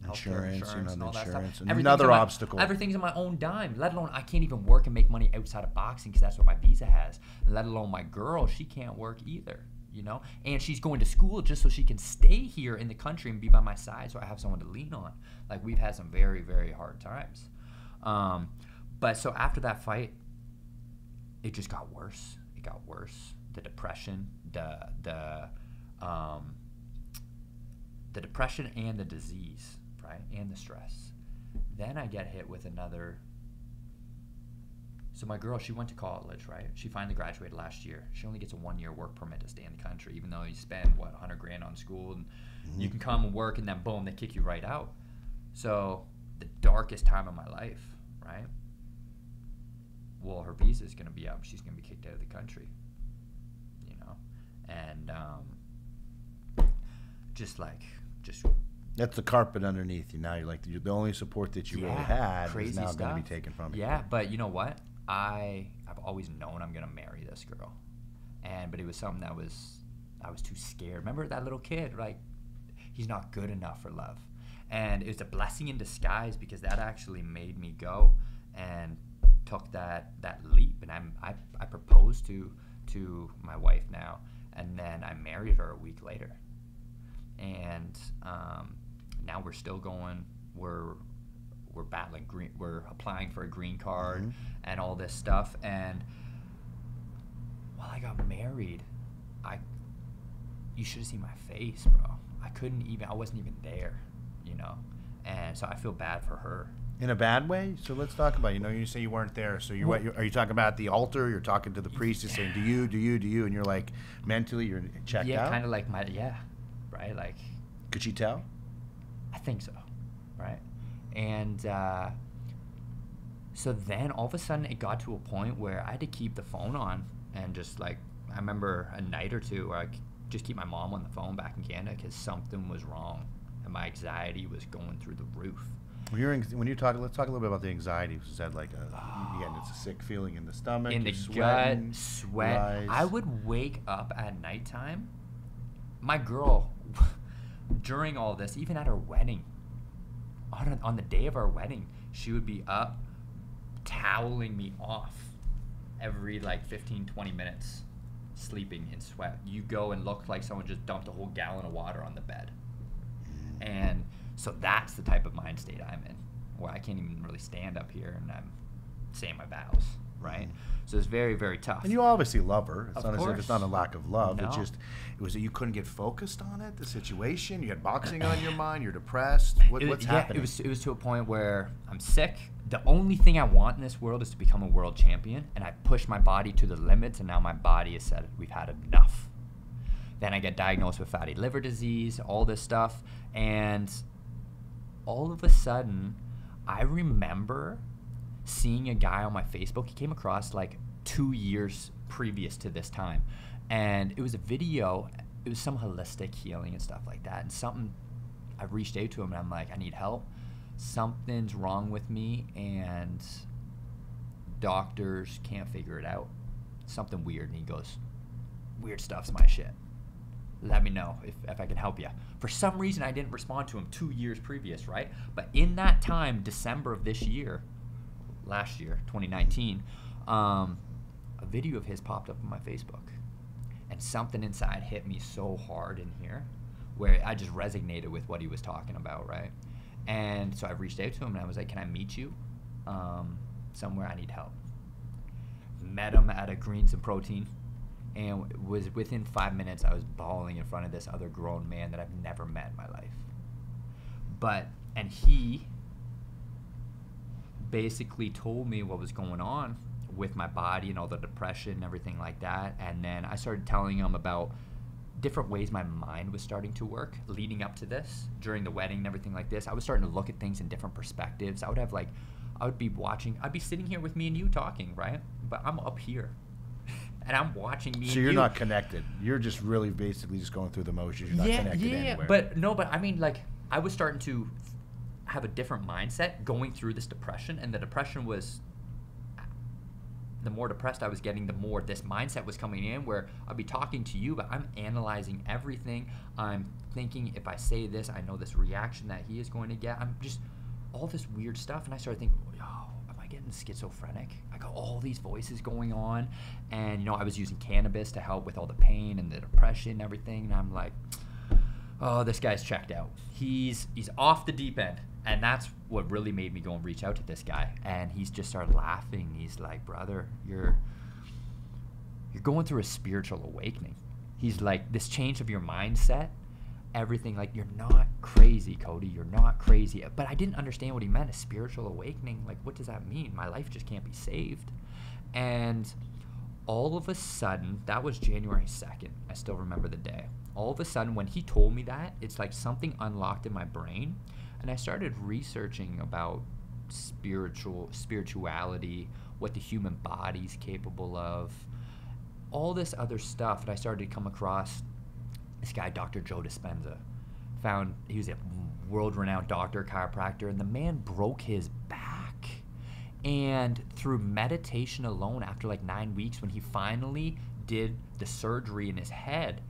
Insurance, and all that stuff. and another obstacle. Everything's on my own dime. Let alone I can't even work and make money outside of boxing because that's what my visa has. Let alone my girl, she can't work either. You know, and she's going to school just so she can stay here in the country and be by my side, so I have someone to lean on. Like we've had some very, very hard times. But so after that fight, it just got worse. It got worse. The depression, the depression and the disease, right, and the stress. Then I get hit with another. So my girl, she went to college, right? She finally graduated last year. She only gets a 1-year work permit to stay in the country, even though you spend what $100,000 on school, and you can come and work, and then boom, they kick you right out. So the darkest time of my life, right? Well, her visa is gonna be up. She's gonna be kicked out of the country, you know, and just that's the carpet underneath you. Now you're like the only support that you really had is now going to be taken from you. Yeah, but you know what? I've always known I'm gonna marry this girl, but it was something that I was too scared. Remember that little kid? Like, he's not good enough for love, and it was a blessing in disguise because that actually made me go and took that leap, and I proposed to my wife now, and then I married her a week later, and now we're still going. We're battling green. We're applying for a green card and all this stuff. And while I got married, you should have seen my face, bro. I wasn't even there, you know. And so I feel bad for her. In a bad way? So let's talk about, you say you weren't there. So are you talking about the altar? You're talking to the priest and saying, do you? And you're like, mentally, you're checked out? Yeah, kind of like right? Like. Could she tell? I think so, right? And so then all of a sudden it got to a point where I had to keep the phone on and just like, I remember a night or two where I just keep my mom on the phone back in Canada because something was wrong and my anxiety was going through the roof. When you talk, let's talk a little bit about the anxiety. Is that like it's a sick feeling in the stomach, in the gut, sweat? Rise. I would wake up at nighttime. My girl, during all this, even at her wedding, on the day of our wedding, she would be up toweling me off every like 15-20 minutes, sleeping in sweat. You go and look like someone just dumped a whole gallon of water on the bed. And so that's the type of mind state I'm in, where I can't even really stand up here and I'm saying my vows, right? So it's very, very tough. And you obviously love her. It's not as if it's not a lack of love. No. It was that you couldn't get focused on it, the situation. You had boxing on your mind. You're depressed. What's happening? It was to a point where I'm sick. The only thing I want in this world is to become a world champion, and I push my body to the limits, and now my body has said we've had enough. Then I get diagnosed with fatty liver disease, all this stuff, and all of a sudden, I remember seeing a guy on my Facebook. He came across like 2 years previous to this time, and it was a video. It was some holistic healing and stuff like that, and something. I reached out to him and I'm like, I need help. Something's wrong with me, and doctors can't figure it out. Something weird. And he goes, weird stuff's my shit. Let me know if I can help you. For some reason, I didn't respond to him 2 years previous, right? But in that time, December of this year, last year, 2019, a video of his popped up on my Facebook. And something inside hit me so hard in here where I just resonated with what he was talking about, right? And so I reached out to him and I was like, can I meet you somewhere? I need help. Met him at a Greens and Protein. And was within 5 minutes, I was bawling in front of this other grown man that I've never met in my life. And he basically told me what was going on with my body and all the depression and everything like that. And then I started telling him about different ways my mind was starting to work leading up to this, during the wedding and everything like this. I was starting to look at things in different perspectives. I'd be sitting here with me and you talking, right? But I'm up here. And I'm watching me. So you're not connected. You're just really basically just going through the motions. You're not connected anywhere. But I mean, like, I was starting to have a different mindset going through this depression, and the depression was the more depressed I was getting, the more this mindset was coming in where I'd be talking to you, but I'm analyzing everything. I'm thinking, if I say this, I know this reaction that he is going to get. I'm just all this weird stuff. And I started thinking, oh, am I getting schizophrenic? I got all these voices going on. And, I was using cannabis to help with all the pain and the depression and everything. And I'm like, oh, this guy's checked out. He's off the deep end. And that's what really made me go and reach out to this guy. And he's just started laughing. He's like, brother, you're going through a spiritual awakening. He's like, this change of your mindset, everything, like, you're not crazy, Cody. You're not crazy. But I didn't understand what he meant, a spiritual awakening. Like, what does that mean? My life just can't be saved. And all of a sudden, that was January 2nd. I still remember the day. All of a sudden, when he told me that, it's like something unlocked in my brain. And I started researching about spirituality, what the human body's capable of, all this other stuff. And I started to come across this guy, Dr. Joe Dispenza. He was a world-renowned doctor, chiropractor, and the man broke his back. And through meditation alone, after like 9 weeks, when he finally did the surgery in his head,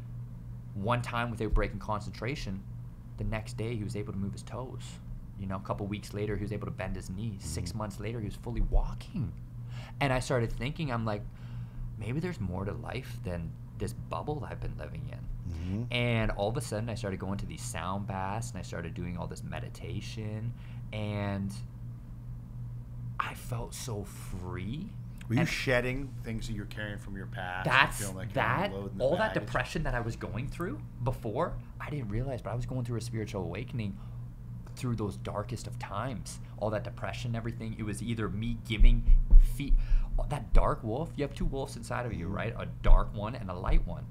one time without breaking concentration, the next day he was able to move his toes. A couple weeks later, he was able to bend his knees. 6 months later, he was fully walking. And I started thinking, I'm like, maybe there's more to life than this bubble I've been living in. And all of a sudden, I started going to these sound baths, and I started doing all this meditation, and I felt so free. Were you shedding things that you're carrying from your past? All that depression that I was going through before, I didn't realize, but I was going through a spiritual awakening through those darkest of times. All that depression, everything, it was either me giving feet. That dark wolf, you have two wolves inside of you, right? A dark one and a light one.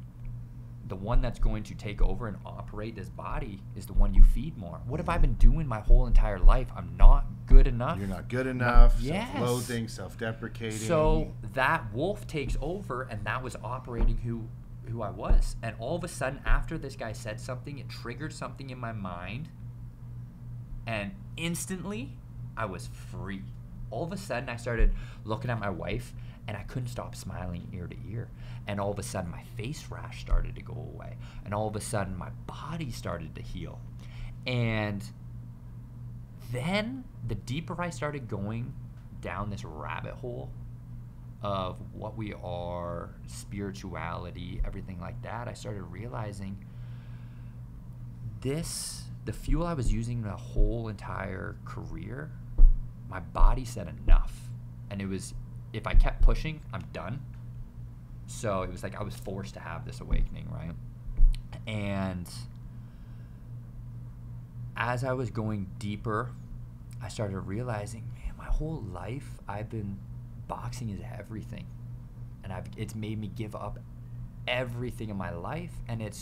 The one that's going to take over and operate this body is the one you feed more. What have I been doing my whole entire life? I'm not good enough. You're not good enough. Yes. Self-loathing, self-deprecating. So that wolf takes over, and that was operating who I was. And all of a sudden, after this guy said something, it triggered something in my mind, and instantly, I was free. All of a sudden, I started looking at my wife, and I couldn't stop smiling ear to ear. And all of a sudden, my face rash started to go away. And all of a sudden, my body started to heal. And then, the deeper I started going down this rabbit hole of what we are, spirituality, everything like that, I started realizing the fuel I was using the whole entire career, my body said enough. And it was, if I kept pushing, I'm done. So it was like I was forced to have this awakening, right? And as I was going deeper, I started realizing, man, my whole life boxing is everything. And it's made me give up everything in my life. And it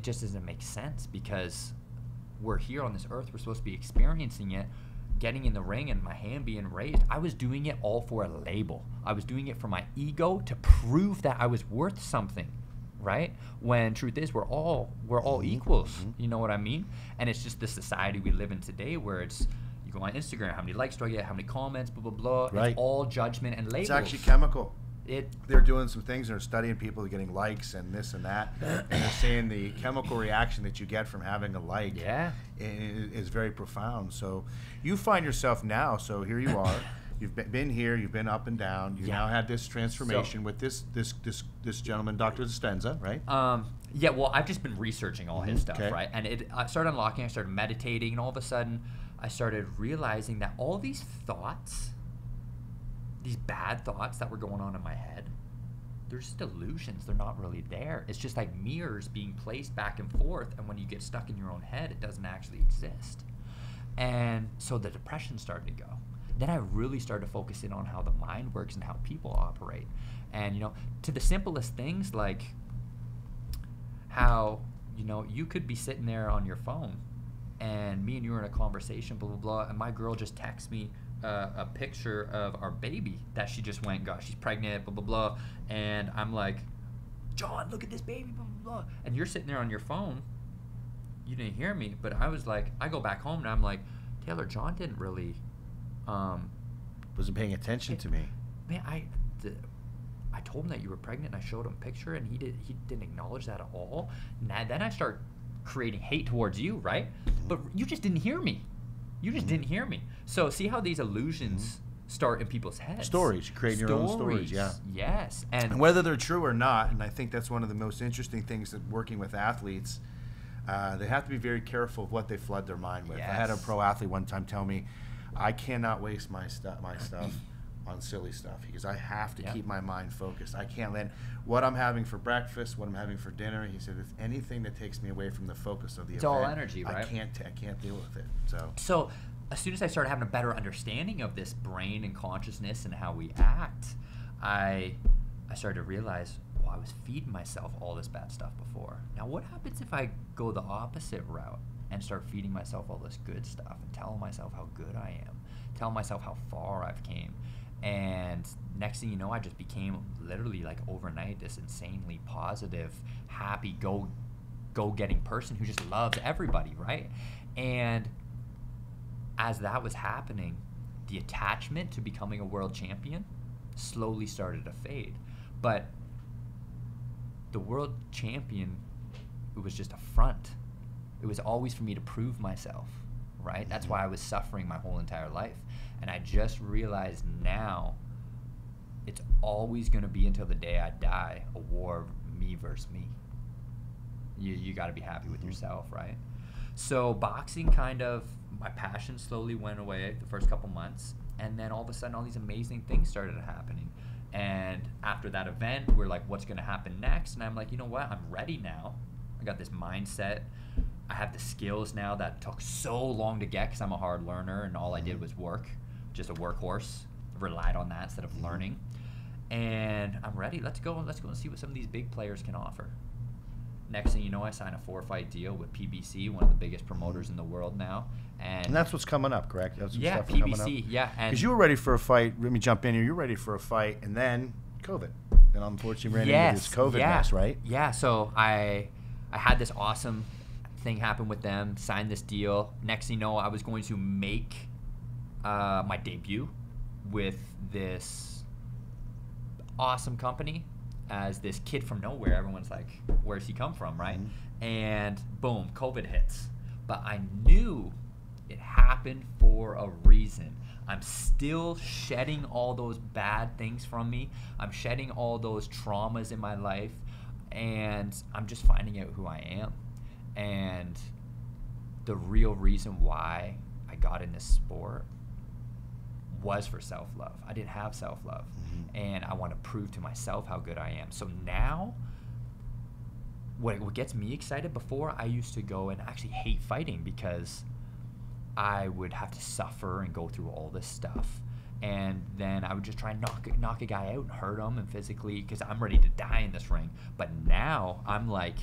just doesn't make sense, because we're here on this earth, we're supposed to be experiencing it, getting in the ring and my hand being raised. I was doing it all for a label. I was doing it for my ego, to prove that I was worth something, right? When truth is, we're all equals. You know what I mean? And it's just the society we live in today, where it's, you go on Instagram, how many likes do I get, how many comments, blah, blah, blah. Right. It's all judgment and labels. It's actually chemical. They're doing some things. They're studying people getting likes and this and that, and they're saying the chemical reaction that you get from having a like is very profound. So you find yourself now. So here you are. You've been here. You've been up and down. You now had this transformation with this gentleman, Dr. Dispenza, right? Yeah. Well, I've just been researching all his stuff, right? And I started unlocking. I started meditating, and all of a sudden, I started realizing that all these thoughts, these bad thoughts that were going on in my head, they're just illusions. They're not really there. It's just like mirrors being placed back and forth, and when you get stuck in your own head, it doesn't actually exist. And so the depression started to go. Then I really started to focus in on how the mind works and how people operate. And, to the simplest things, like how, you could be sitting there on your phone, and me and you are in a conversation, blah, blah, blah, and my girl just texts me a picture of our baby that she just went and got. She's pregnant, blah, blah, blah. And I'm like, John, look at this baby, blah, blah, blah. And you're sitting there on your phone. You didn't hear me, but I was like, I go back home and I'm like, Taylor, John didn't really... wasn't paying attention to me. man, I told him that you were pregnant, and I showed him a picture, and he didn't acknowledge that at all. Now, then I start creating hate towards you, right? But you just didn't hear me. You just didn't hear me. So see how these illusions start in people's heads. Stories. You create your own stories, yeah. Yes. And whether they're true or not, and I think that's one of the most interesting things that working with athletes, they have to be very careful of what they flood their mind with. Yes. I had a pro athlete one time tell me, I cannot waste my stuff on silly stuff because I have to keep my mind focused. I can't let what I'm having for breakfast, what I'm having for dinner. He said, if anything that takes me away from the focus of the it's event, all energy, right? I can't deal with it. So as soon as I started having a better understanding of this brain and consciousness and how we act, I started to realize, I was feeding myself all this bad stuff before. Now what happens if I go the opposite route and start feeding myself all this good stuff and telling myself how good I am, telling myself how far I've came? And next thing you know, I just became literally like overnight this insanely positive, happy, go-getting person who just loves everybody, right? And as that was happening, the attachment to becoming a world champion slowly started to fade. But the world champion, it was just a front. It was always for me to prove myself, right? That's why I was suffering my whole entire life. And I just realized now it's always going to be until the day I die a war of me versus me. You got to be happy with yourself, right? So boxing kind of, my passion slowly went away the first couple months. And then all of a sudden all these amazing things started happening. And after that event, we're like, what's going to happen next? And I'm like, you know what? I'm ready now. I got this mindset. I have the skills now that took so long to get because I'm a hard learner and all I did was work. Just a workhorse. Relied on that instead of learning. And I'm ready. Let's go and see what some of these big players can offer. Next thing you know, I signed a 4-fight deal with PBC, one of the biggest promoters in the world now. And that's what's coming up, correct? That's yeah, stuff coming up? PBC, yeah. Because you were ready for a fight. Let me jump in here. You were ready for a fight, and then COVID. Then unfortunately ran into this COVID mess, right? Yeah, so I had this awesome thing happen with them, signed this deal. Next thing you know, I was going to make my debut with this awesome company as this kid from nowhere. Everyone's like, where's he come from, right? And boom, COVID hits. But I knew it happened for a reason. I'm still shedding all those bad things from me. I'm shedding all those traumas in my life, and I'm just finding out who I am. And the real reason why I got in this sport was for self-love. I didn't have self-love, and I want to prove to myself how good I am. So now, what gets me excited, before I used to go and actually hate fighting because I would have to suffer and go through all this stuff. And then I would just try and knock a guy out and hurt him and physically, because I'm ready to die in this ring. But now I'm like,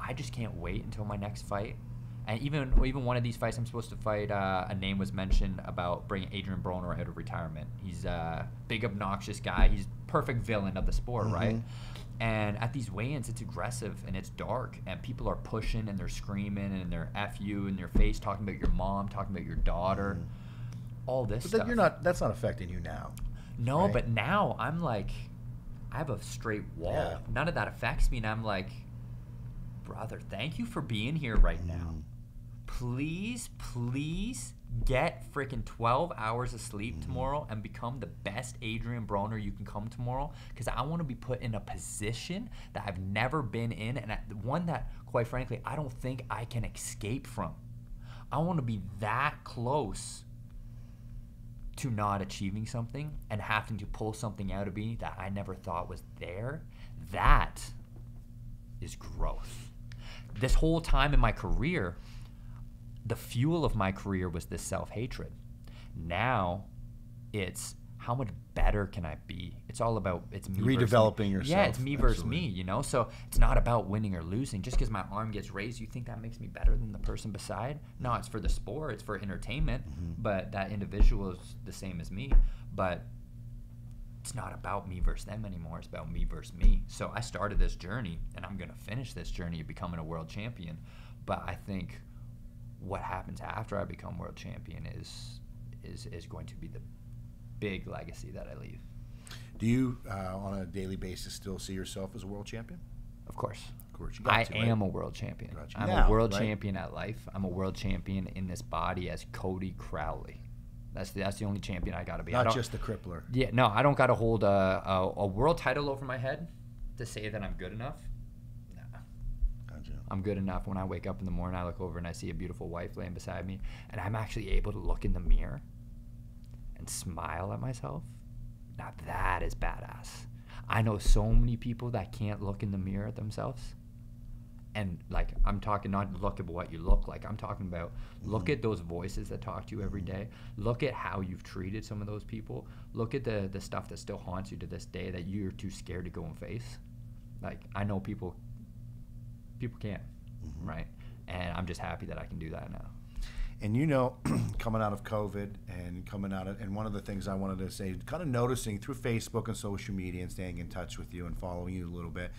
I just can't wait until my next fight. And even one of these fights I'm supposed to fight, a name was mentioned about bringing Adrian Broner out of retirement. He's a big, obnoxious guy. He's perfect villain of the sport, right? And at these weigh-ins, it's aggressive and it's dark, and people are pushing and they're screaming and they're F you in your face, talking about your mom, talking about your daughter, all this stuff. But that's not affecting you now. No, right? But now I'm like, I have a straight wall. Yeah. None of that affects me, and I'm like, brother, thank you for being here right now. Please get freaking 12 hours of sleep tomorrow and become the best Adrian Broner you can come tomorrow, because I want to be put in a position that I've never been in, and one that, quite frankly, I don't think I can escape from. I want to be that close to not achieving something and having to pull something out of me that I never thought was there. That is growth. This whole time in my career, the fuel of my career was this self-hatred. Now it's how much better can I be? It's all about, it's me redeveloping yourself. Yeah, it's me versus me, you know? So it's not about winning or losing. Just because my arm gets raised, you think that makes me better than the person beside? No, it's for the sport, it's for entertainment, but that individual is the same as me. But it's not about me versus them anymore. It's about me versus me. So I started this journey, and I'm going to finish this journey of becoming a world champion. But I think what happens after I become world champion is going to be big legacy that I leave. Do you, on a daily basis, still see yourself as a world champion? Of course. Of course. You I got to, right? am a world champion. Gotcha. I'm Now, a world right? champion at life. I'm a world champion in this body as Cody Crowley. That's the only champion I got to be. Not just the crippler. Yeah, no, I don't got to hold a world title over my head to say that I'm good enough. Nah. Gotcha. I'm good enough. When I wake up in the morning, I look over and I see a beautiful wife laying beside me, and I'm actually able to look in the mirror and smile at myself. Now that is badass. I know so many people that can't look in the mirror at themselves. And like, I'm talking not look at what you look like. I'm talking about look at those voices that talk to you every day. Look at how you've treated some of those people. Look at the stuff that still haunts you to this day that you're too scared to go and face. Like, I know people can't, right? And I'm just happy that I can do that now. And you know, coming out of COVID and coming out of, and one of the things I wanted to say, kind of noticing through Facebook and social media and staying in touch with you and following you a little bit,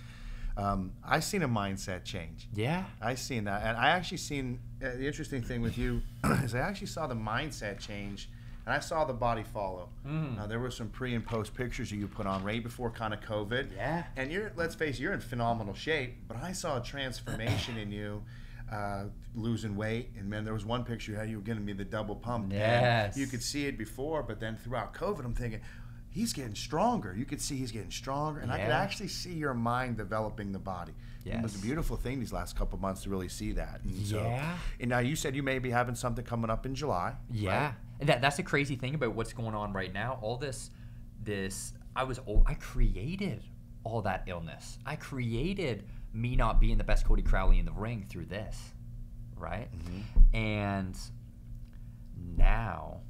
I've seen a mindset change. Yeah. I've seen that. And I actually seen, the interesting thing with you is I actually saw the mindset change, and I saw the body follow. There were some pre and post pictures that you put on right before kind of COVID. Yeah. And let's face it, you're in phenomenal shape, but I saw a transformation in you. Losing weight, and man, there was one picture you had, you were going to be the double pump. Yes. And you could see it before, but then throughout COVID, I'm thinking, he's getting stronger. You could see he's getting stronger, and I could actually see your mind developing the body. Yes. It was a beautiful thing these last couple months to really see that. And Yeah. And now you said you may be having something coming up in July. Yeah. Right? And that's the crazy thing about what's going on right now. All this, I created all that illness. I created me not being the best Cody Crowley in the ring through this, right? And now,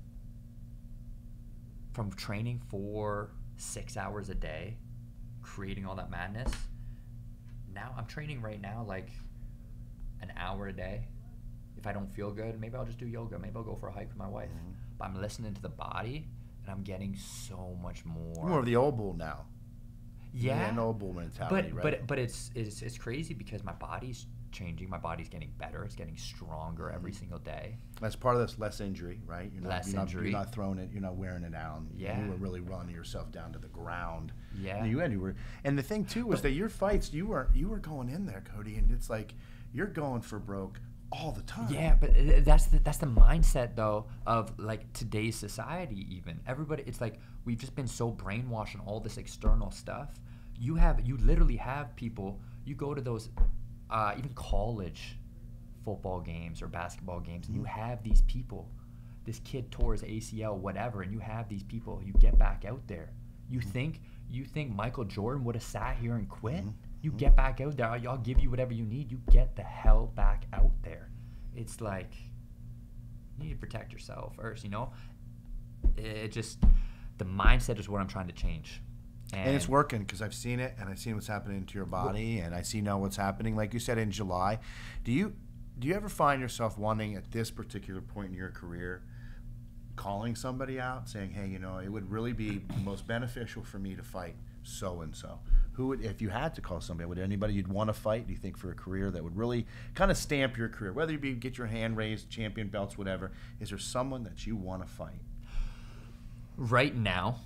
from training for 6 hours a day, creating all that madness, now I'm training right now like an hour a day. If I don't feel good, maybe I'll just do yoga. Maybe I'll go for a hike with my wife. But I'm listening to the body, and I'm getting so much more. More of the old bull now. Yeah, an old bull mentality, right? But it's crazy because my body's changing. My body's getting better. It's getting stronger every single day. That's part of this less injury, right? Injury. You're not throwing it. You're not wearing it down. Yeah. You were really running yourself down to the ground. Yeah. You were, and the thing too was that your fights, you were going in there, Cody, and it's like you're going for broke all the time. Yeah, but that's the mindset though of like today's society. Even everybody, it's like we've just been so brainwashed on all this external stuff. You literally have people. You go to those even college football games or basketball games, and you have these people. This kid tore his ACL, whatever, and you have these people. You get back out there. You think Michael Jordan would have sat here and quit? You get back out there. I'll give you whatever you need. You get the hell back out there. It's like you need to protect yourself first, you know? The mindset is what I'm trying to change. And it's working because I've seen it, and I've seen what's happening to your body, and I see now what's happening. Like you said, in July, do you ever find yourself wanting at this particular point in your career calling somebody out, saying, hey, you know, it would really be most beneficial for me to fight so-and-so? Who would, if you had to call somebody, would anybody you'd want to fight, do you think, for a career that would really kind of stamp your career? Whether you be get your hand raised, champion belts, whatever, is there someone that you want to fight? Right now,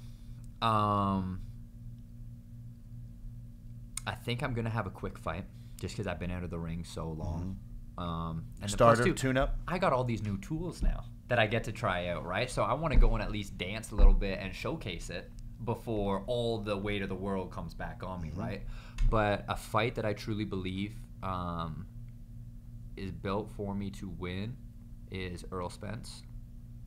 I think I'm going to have a quick fight just because I've been out of the ring so long. And Starter, tune-up? I got all these new tools now that I get to try out, right? So I want to go and at least dance a little bit and showcase it before all the weight of the world comes back on me, right? But a fight that I truly believe is built for me to win is Errol Spence.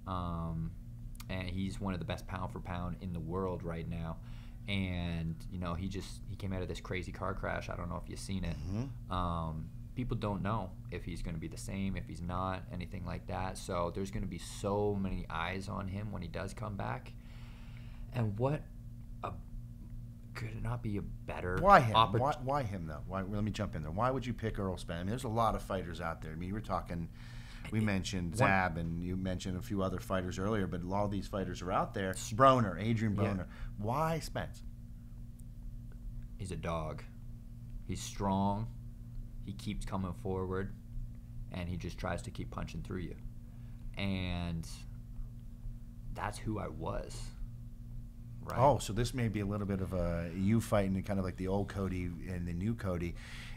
And he's one of the best pound for pound in the world right now. And, you know, he came out of this crazy car crash. I don't know if you've seen it. People don't know if he's going to be the same, if he's not, anything like that. So there's going to be so many eyes on him when he does come back. And could it not be a better Why him? Why him, though? Let me jump in there. Why would you pick Errol Spence? I mean, there's a lot of fighters out there. I mean, we mentioned Zab, and you mentioned a few other fighters earlier, but a lot of these fighters are out there. Adrian Broner. Yeah. Why Spence? He's a dog. He's strong. He keeps coming forward, and he just tries to keep punching through you. And that's who I was Right. Oh, so this may be a little bit of a you fighting kind of like the old Cody and the new Cody.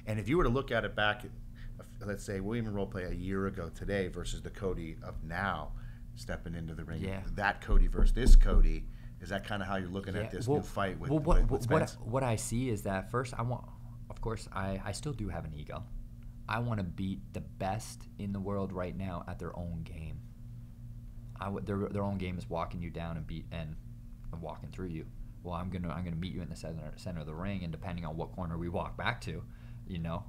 And if you were to look at it back, let's say we'll even role play a year ago today versus the Cody of now stepping into the ring. Yeah. That Cody versus this Cody, is that kind of how you're looking at this new fight with, with Spence? What I see is that first of course, I still do have an ego. I want to beat the best in the world right now at their own game. Their own game is walking you down and walking through you. Well, I'm gonna meet you in the center of the ring, and depending on what corner we walk back to,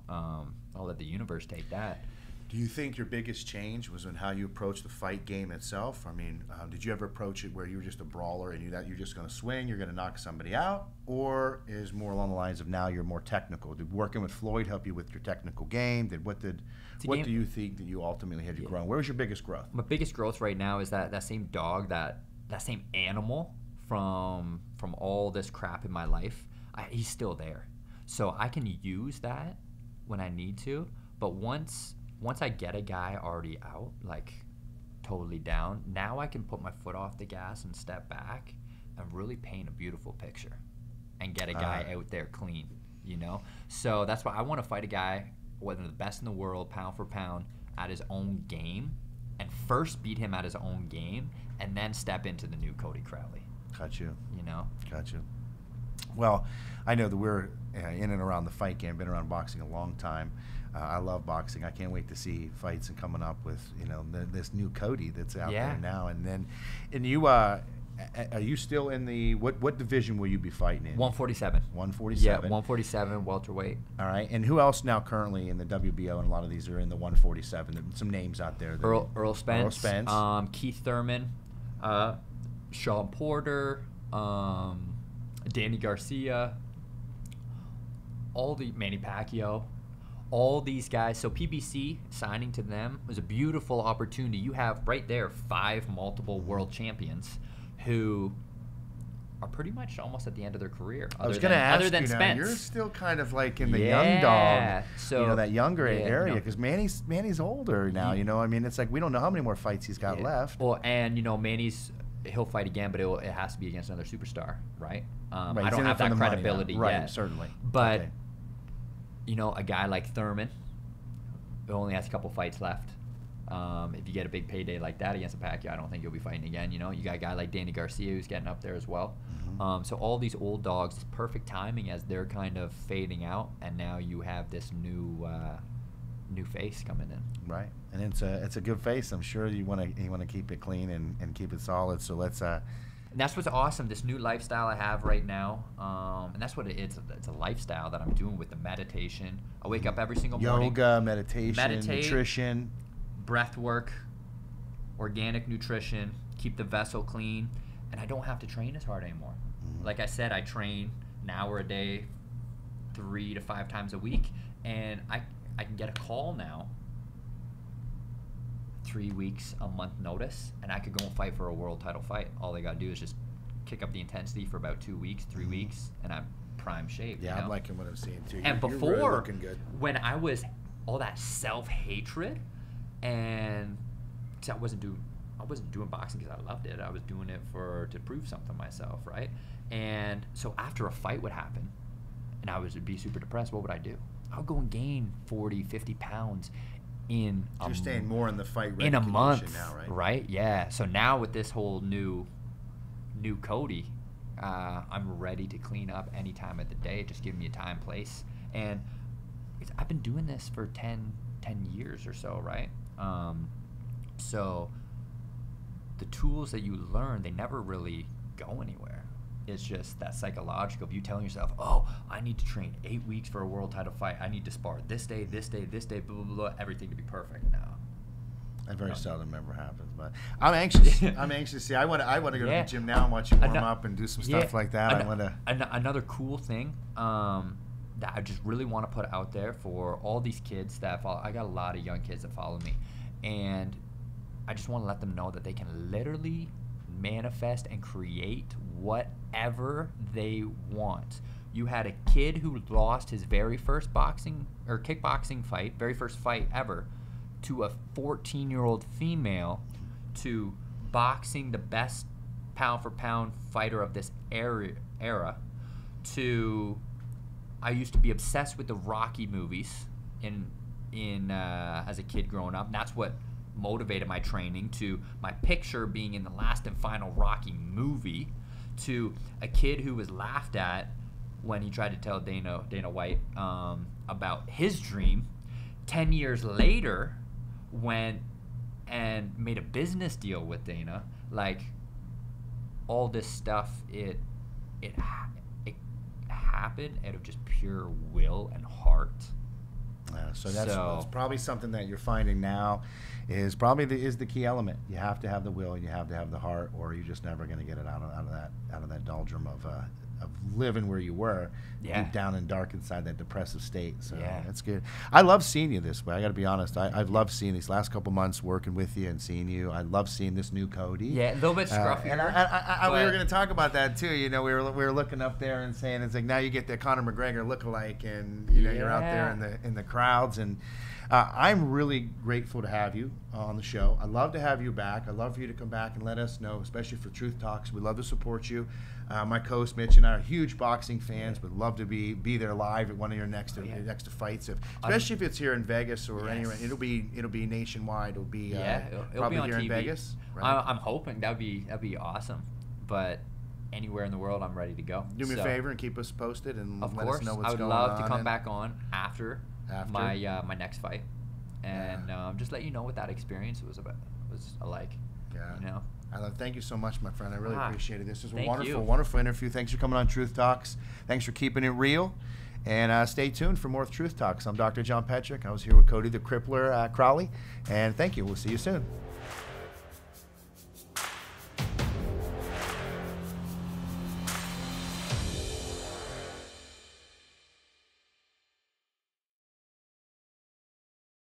I'll let the universe take that. Do you think your biggest change was in how you approach the fight game itself? I mean, did you ever approach it where you were just a brawler and you're just going to swing, you're going to knock somebody out, or is more along the lines of now you're more technical? Did working with Floyd help you with your technical game? What do you think that you ultimately had you grown? Where was your biggest growth? My biggest growth right now is that same dog, that same animal from all this crap in my life. He's still there, so I can use that when I need to. But once I get a guy already out, like totally down, now I can put my foot off the gas and step back and really paint a beautiful picture and get a guy out there clean, So that's why I want to fight a guy, whether the best in the world, pound for pound, at his own game, and first beat him at his own game, and then step into the new Cody Crowley. Got you. Got you. Well, I know that we're in and around the fight game, been around boxing a long time. I love boxing. I can't wait to see fights and coming up with this new Cody that's out there now. And you are you still in the what division will you be fighting in? 147. 147. Yeah, 147 welterweight. All right. And who else now currently in the WBO? And a lot of these are in the 147. There's some names out there. Earl Spence. Keith Thurman, Sean Porter, Danny Garcia, Manny Pacquiao. All these guys, so PBC signing to them was a beautiful opportunity. You have right there 5 multiple world champions who are pretty much almost at the end of their career. I was going to ask you now, you're still kind of like in the young dog, so, that younger area, because Manny's older now. I mean, it's like we don't know how many more fights he's got left. Well, and he'll fight again, but it has to be against another superstar, right? I don't have that credibility yet. Right, certainly. But. Okay. A guy like Thurman, who only has a couple fights left. If you get a big payday like that against a Pacquiao, I don't think you'll be fighting again. You got a guy like Danny Garcia who's getting up there as well. Mm-hmm. So all these old dogs, it's perfect timing as they're kind of fading out, and now you have this new face coming in. Right, and it's a good face. I'm sure you want to keep it clean and keep it solid. So let's. And that's what's awesome, this new lifestyle I have right now. And that's what it's a lifestyle that I'm doing with the meditation. I wake up every single morning. Yoga, meditate, nutrition. Breath work, organic nutrition, keep the vessel clean. And I don't have to train as hard anymore. Mm-hmm. Like I said, I train an hour a day, 3 to 5 times a week. And I can get a call now, 3 weeks, a month notice, and I could go and fight for a world title fight. All they got to do is just kick up the intensity for about 2 weeks, 3 weeks, and I'm prime shape. Yeah, I'm liking what I'm seeing too. And before, you're really looking good. When I was all that self-hatred, and I wasn't doing boxing because I loved it. I was doing it to prove something to myself, right? And so after a fight would happen, and I would be super depressed, what would I do? I would go and gain 40, 50 pounds in you're staying more in the fight in a month now, right? Yeah. So now with this whole new Cody, I'm ready to clean up any time of the day. Just give me a time, place, and I've been doing this for 10 years or so, right? So the tools that you learn, they never really go anywhere. It's just that psychological of you telling yourself, oh, I need to train 8 weeks for a world title fight. I need to spar this day, blah, blah, blah, everything to be perfect now. That very seldom ever happens, but I'm anxious. I'm anxious. See, I want to go to the gym now and watch you warm up and do some stuff like that. I want to. Another cool thing that I just really want to put out there for all these kids that follow. I got a lot of young kids that follow me, and I just want to let them know that they can literally manifest and create whatever they want. You had a kid who lost his very first boxing or kickboxing fight, very first fight ever, to a 14-year-old female, to boxing the best pound for pound fighter of this era to I used to be obsessed with the Rocky movies as a kid growing up. And that's what motivated my training, to my picture being in the last and final Rocky movie, to a kid who was laughed at when he tried to tell Dana White about his dream. 10 years later, went and made a business deal with Dana. Like, all this stuff, it happened out of just pure will and heart. So that's probably something that you're finding now is probably the key element. You have to have the will, you have to have the heart, or you're just never going to get it out of that doldrum of living where you were, deep down and dark inside that depressive state. So that's good. I love seeing you this way. I got to be honest. I've loved seeing these last couple months working with you and seeing you. I love seeing this new Cody. Yeah, a little bit scruffier. And we were going to talk about that too. You know, we were looking up there and saying it's like now you get the Conor McGregor lookalike, and you know you're out there in the crowds. And I'm really grateful to have you on the show. I'd love to have you back. I'd love for you to come back and let us know, especially for Truth Talks. We love to support you. My co-host Mitch and I are huge boxing fans. Would love to be there live at one of your next fights, especially if it's here in Vegas or anywhere. It'll be nationwide. It'll be it'll probably be on here TV. in Vegas. Right? I'm hoping that'd be awesome. But anywhere in the world, I'm ready to go. Do me a favor and keep us posted and of let course, us know what's going on. I would love to come back on after my next fight, and just let you know what that experience was like. Yeah. You know. Thank you so much, my friend. I really appreciate it. This was a wonderful interview. Thanks for coming on Truth Talks. Thanks for keeping it real. And stay tuned for more Truth Talks. I'm Dr. Jon Petrick. I was here with Cody the Crippler Crowley. And thank you. We'll see you soon.